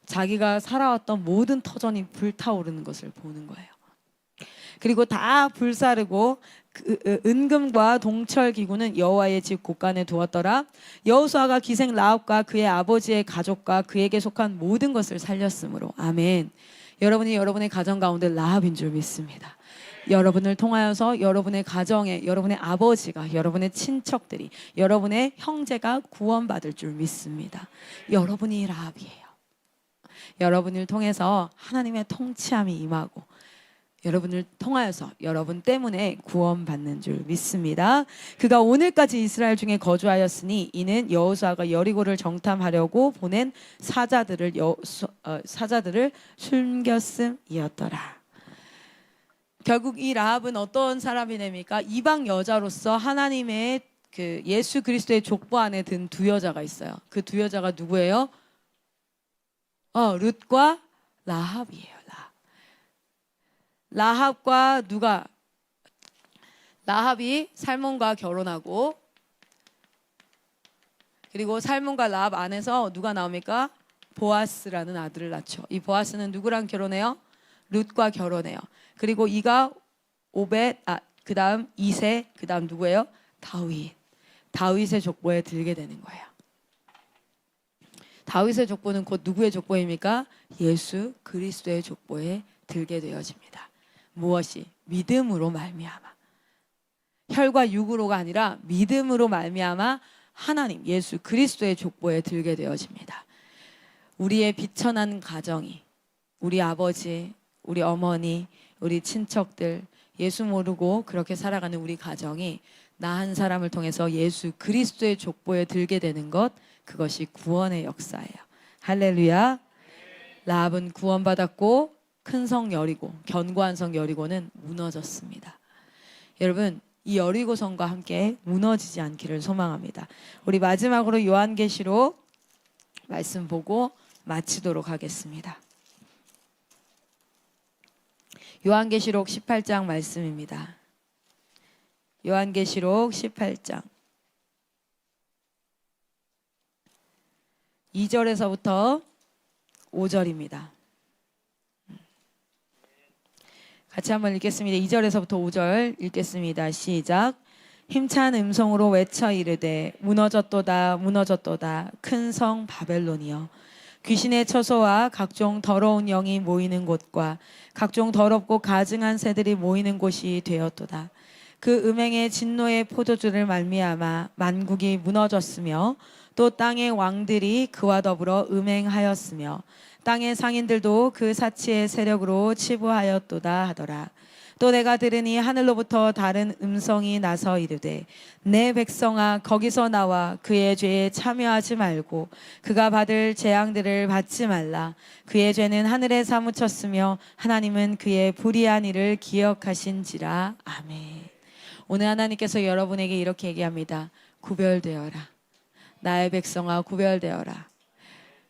자기가 살아왔던 모든 터전이 불타오르는 것을 보는 거예요. 그리고 다 불사르고 은금과 동철 기구는 여호와의 집 곳간에 두었더라. 여호수아가 기생 라합과 그의 아버지의 가족과 그에게 속한 모든 것을 살렸으므로. 아멘. 여러분이 여러분의 가정 가운데 라합인 줄 믿습니다. 여러분을 통하여서 여러분의 가정에 여러분의 아버지가, 여러분의 친척들이, 여러분의 형제가 구원받을 줄 믿습니다. 여러분이 라합이에요. 여러분을 통해서 하나님의 통치함이 임하고 여러분을 통하여서 여러분 때문에 구원받는 줄 믿습니다. 그가 오늘까지 이스라엘 중에 거주하였으니 이는 여호수아가 여리고를 정탐하려고 보낸 사자들을 숨겼음이었더라. 결국 이 라합은 어떤 사람이 됩니까? 이방 여자로서 하나님의 그 예수 그리스도의 족보 안에 든 2여자가 있어요. 그 2여자가 누구예요? 룻과 라합이에요. 라합과 라합이 살몬과 결혼하고, 그리고 살몬과 라합 안에서 누가 나옵니까? 보아스라는 아들을 낳죠. 이 보아스는 누구랑 결혼해요? 룻과 결혼해요. 그리고 이가 그 다음 이세, 그 다음 누구예요? 다윗의 족보에 들게 되는 거예요. 다윗의 족보는 곧 누구의 족보입니까? 예수 그리스도의 족보에 들게 되어집니다. 무엇이? 믿음으로 말미암아. 혈과 육으로가 아니라 믿음으로 말미암아 하나님 예수 그리스도의 족보에 들게 되어집니다. 우리의 비천한 가정이, 우리 아버지, 우리 어머니, 우리 친척들, 예수 모르고 그렇게 살아가는 우리 가정이 나 한 사람을 통해서 예수 그리스도의 족보에 들게 되는 것, 그것이 구원의 역사예요. 할렐루야. 라합은 구원받았고 큰 성 여리고, 견고한 성 여리고는 무너졌습니다. 여러분 이 여리고 성과 함께 무너지지 않기를 소망합니다. 우리 마지막으로 요한계시록 말씀 보고 마치도록 하겠습니다. 요한계시록 18장 말씀입니다. 요한계시록 18장 2절에서부터 5절입니다. 같이 한번 읽겠습니다. 2절에서부터 5절 읽겠습니다. 시작. 힘찬 음성으로 외쳐 이르되 무너졌도다 무너졌도다 큰 성 바벨론이여, 귀신의 처소와 각종 더러운 영이 모이는 곳과 각종 더럽고 가증한 새들이 모이는 곳이 되었도다. 그 음행의 진노의 포도주를 말미암아 만국이 무너졌으며 또 땅의 왕들이 그와 더불어 음행하였으며 땅의 상인들도 그 사치의 세력으로 치부하였도다 하더라. 또 내가 들으니 하늘로부터 다른 음성이 나서 이르되 내 백성아 거기서 나와 그의 죄에 참여하지 말고 그가 받을 재앙들을 받지 말라. 그의 죄는 하늘에 사무쳤으며 하나님은 그의 불의한 일을 기억하신지라. 아멘. 오늘 하나님께서 여러분에게 이렇게 얘기합니다. 구별되어라. 나의 백성아 구별되어라.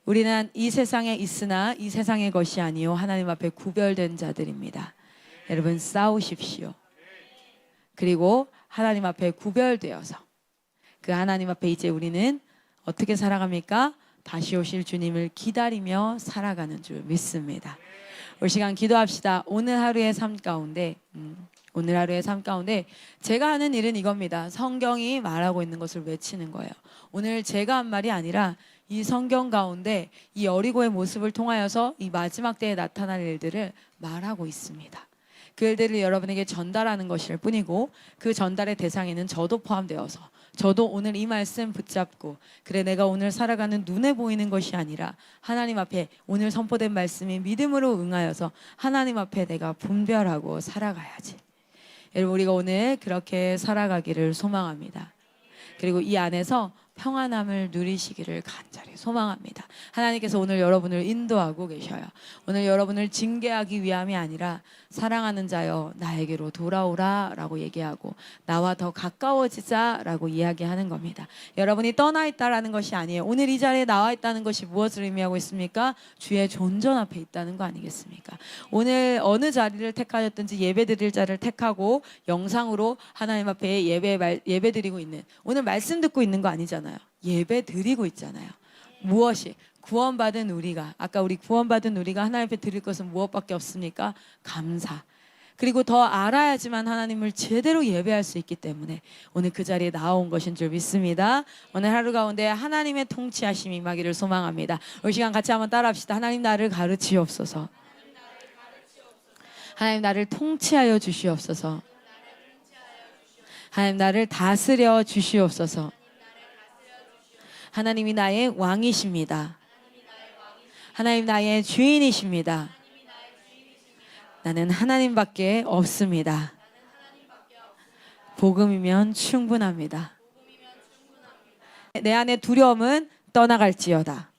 우리는 이 세상에 있으나 이 세상의 것이 아니요 하나님 앞에 구별된 자들입니다. 여러분 싸우십시오. 그리고 하나님 앞에 구별되어서 그 하나님 앞에 이제 우리는 어떻게 살아갑니까? 다시 오실 주님을 기다리며 살아가는 줄 믿습니다. 우리 시간 기도합시다. 오늘 하루의 삶 가운데 제가 하는 일은 이겁니다. 성경이 말하고 있는 것을 외치는 거예요. 오늘 제가 한 말이 아니라 이 성경 가운데 이 여리고의 모습을 통하여서 이 마지막 때에 나타날 일들을 말하고 있습니다. 그 일들을 여러분에게 전달하는 것일 뿐이고 그 전달의 대상에는 저도 포함되어서 저도 오늘 이 말씀 붙잡고 그래 내가 오늘 살아가는 눈에 보이는 것이 아니라 하나님 앞에 오늘 선포된 말씀이 믿음으로 응하여서 하나님 앞에 내가 분별하고 살아가야지. 여러분 우리가 오늘 그렇게 살아가기를 소망합니다. 그리고 이 안에서 평안함을 누리시기를 간절히 소망합니다. 하나님께서 오늘 여러분을 인도하고 계셔요. 오늘 여러분을 징계하기 위함이 아니라 사랑하는 자여 나에게로 돌아오라 라고 얘기하고 나와 더 가까워지자 라고 이야기하는 겁니다. 여러분이 떠나 있다라는 것이 아니에요. 오늘 이 자리에 나와 있다는 것이 무엇을 의미하고 있습니까? 주의 존전 앞에 있다는 거 아니겠습니까? 오늘 어느 자리를 택하였든지 예배 드릴 자를 택하고 영상으로 하나님 앞에 예배 드리고 있는, 오늘 말씀 듣고 있는 거 아니잖아요. 예배 드리고 있잖아요. 무엇이? 구원받은 우리가, 아까 우리 구원받은 우리가 하나님 앞에 드릴 것은 무엇밖에 없습니까? 감사. 그리고 더 알아야지만 하나님을 제대로 예배할 수 있기 때문에 오늘 그 자리에 나온 것인 줄 믿습니다. 오늘 하루 가운데 하나님의 통치하심이 임하기를 소망합니다. 우리 시간 같이 한번 따라합시다. 하나님 나를 가르치옵소서. 하나님 나를 통치하여 주시옵소서. 하나님 나를 다스려 주시옵소서. 하나님이 나의 왕이십니다. 하나님 나의 주인이십니다. 나는 하나님밖에 없습니다. 복음이면 충분합니다. 내 안의 두려움은 떠나갈지어다.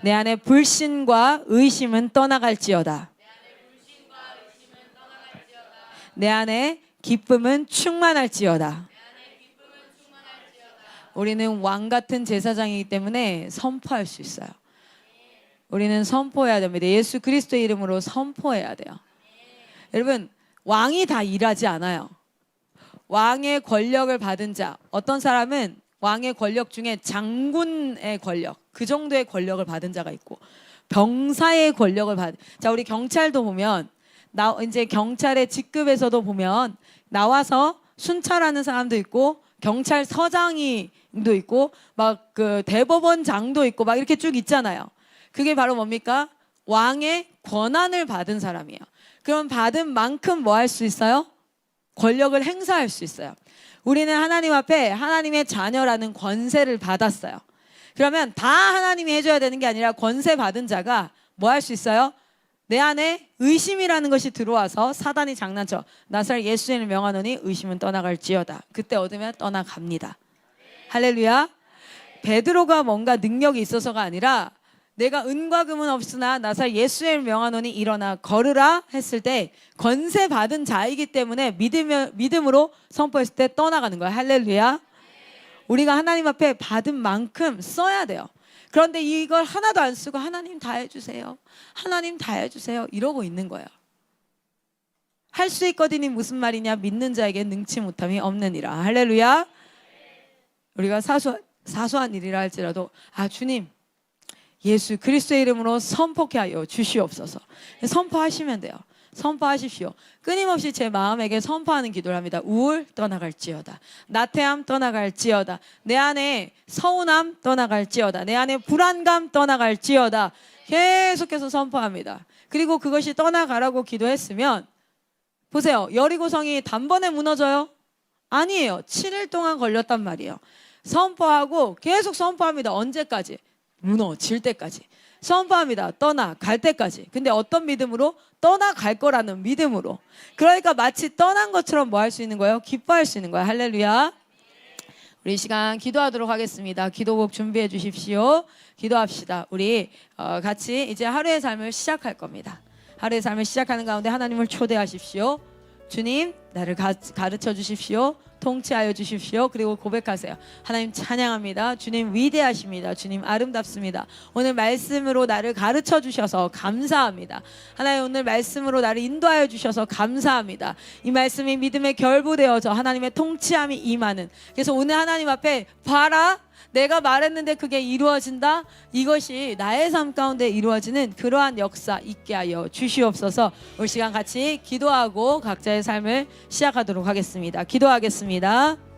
내 안의 불신과 의심은 떠나갈지어다. 내 안에 기쁨은 충만할지어다. 우리는 왕 같은 제사장이기 때문에 선포할 수 있어요. 우리는 선포해야 됩니다. 예수 그리스도의 이름으로 선포해야 돼요. 여러분 왕이 다 일하지 않아요. 왕의 권력을 받은 자, 어떤 사람은 왕의 권력 중에 장군의 권력, 그 정도의 권력을 받은 자가 있고 병사의 권력을 받은, 자 우리 경찰도 보면 이제 경찰의 직급에서도 보면 나와서 순찰하는 사람도 있고 경찰서장이도 있고 막 그 대법원장도 있고 막 이렇게 쭉 있잖아요. 그게 바로 뭡니까? 왕의 권한을 받은 사람이에요. 그럼 받은 만큼 뭐 할 수 있어요? 권력을 행사할 수 있어요. 우리는 하나님 앞에 하나님의 자녀라는 권세를 받았어요. 그러면 다 하나님이 해줘야 되는 게 아니라 권세 받은 자가 뭐 할 수 있어요? 내 안에 의심이라는 것이 들어와서 사단이 장난쳐 나사렛 예수님을 명하노니 의심은 떠나갈지어다. 그때 얻으면 떠나갑니다. 할렐루야. 베드로가 뭔가 능력이 있어서가 아니라 내가 은과 금은 없으나 나사렛 예수님을 명하노니 일어나 걸으라 했을 때 권세 받은 자이기 때문에 믿음으로 선포했을 때 떠나가는 거야. 할렐루야. 우리가 하나님 앞에 받은 만큼 써야 돼요. 그런데 이걸 하나도 안 쓰고 하나님 다 해주세요. 하나님 다 해주세요. 이러고 있는 거예요. 할 수 있거든이 무슨 말이냐? 믿는 자에게 능치 못함이 없느니라. 할렐루야. 우리가 사소한 일이라 할지라도 주님 예수 그리스도의 이름으로 선포케 하여 주시옵소서. 선포하시면 돼요. 선포하십시오. 끊임없이 제 마음에게 선포하는 기도를 합니다. 우울 떠나갈지어다. 나태함 떠나갈지어다. 내 안에 서운함 떠나갈지어다. 내 안에 불안감 떠나갈지어다. 계속해서 선포합니다. 그리고 그것이 떠나가라고 기도했으면 보세요. 여리고성이 단번에 무너져요? 아니에요. 7일 동안 걸렸단 말이에요. 선포하고 계속 선포합니다. 언제까지? 무너질 때까지. 선포합니다. 떠나갈 때까지. 근데 어떤 믿음으로? 떠나갈 거라는 믿음으로. 그러니까 마치 떠난 것처럼 뭐 할 수 있는 거예요? 기뻐할 수 있는 거예요. 할렐루야. 우리 이 시간 기도하도록 하겠습니다. 기도곡 준비해 주십시오. 기도합시다. 우리 같이 이제 하루의 삶을 시작할 겁니다. 하루의 삶을 시작하는 가운데 하나님을 초대하십시오. 주님, 나를 가르쳐 주십시오. 통치하여 주십시오. 그리고 고백하세요. 하나님 찬양합니다. 주님 위대하십니다. 주님 아름답습니다. 오늘 말씀으로 나를 가르쳐 주셔서 감사합니다. 하나님 오늘 말씀으로 나를 인도하여 주셔서 감사합니다. 이 말씀이 믿음에 결부되어져 하나님의 통치함이 임하는, 그래서 오늘 하나님 앞에 봐라, 내가 말했는데 그게 이루어진다. 이것이 나의 삶 가운데 이루어지는 그러한 역사 있게 하여 주시옵소서. 올 시간 같이 기도하고 각자의 삶을 시작하도록 하겠습니다. 기도하겠습니다.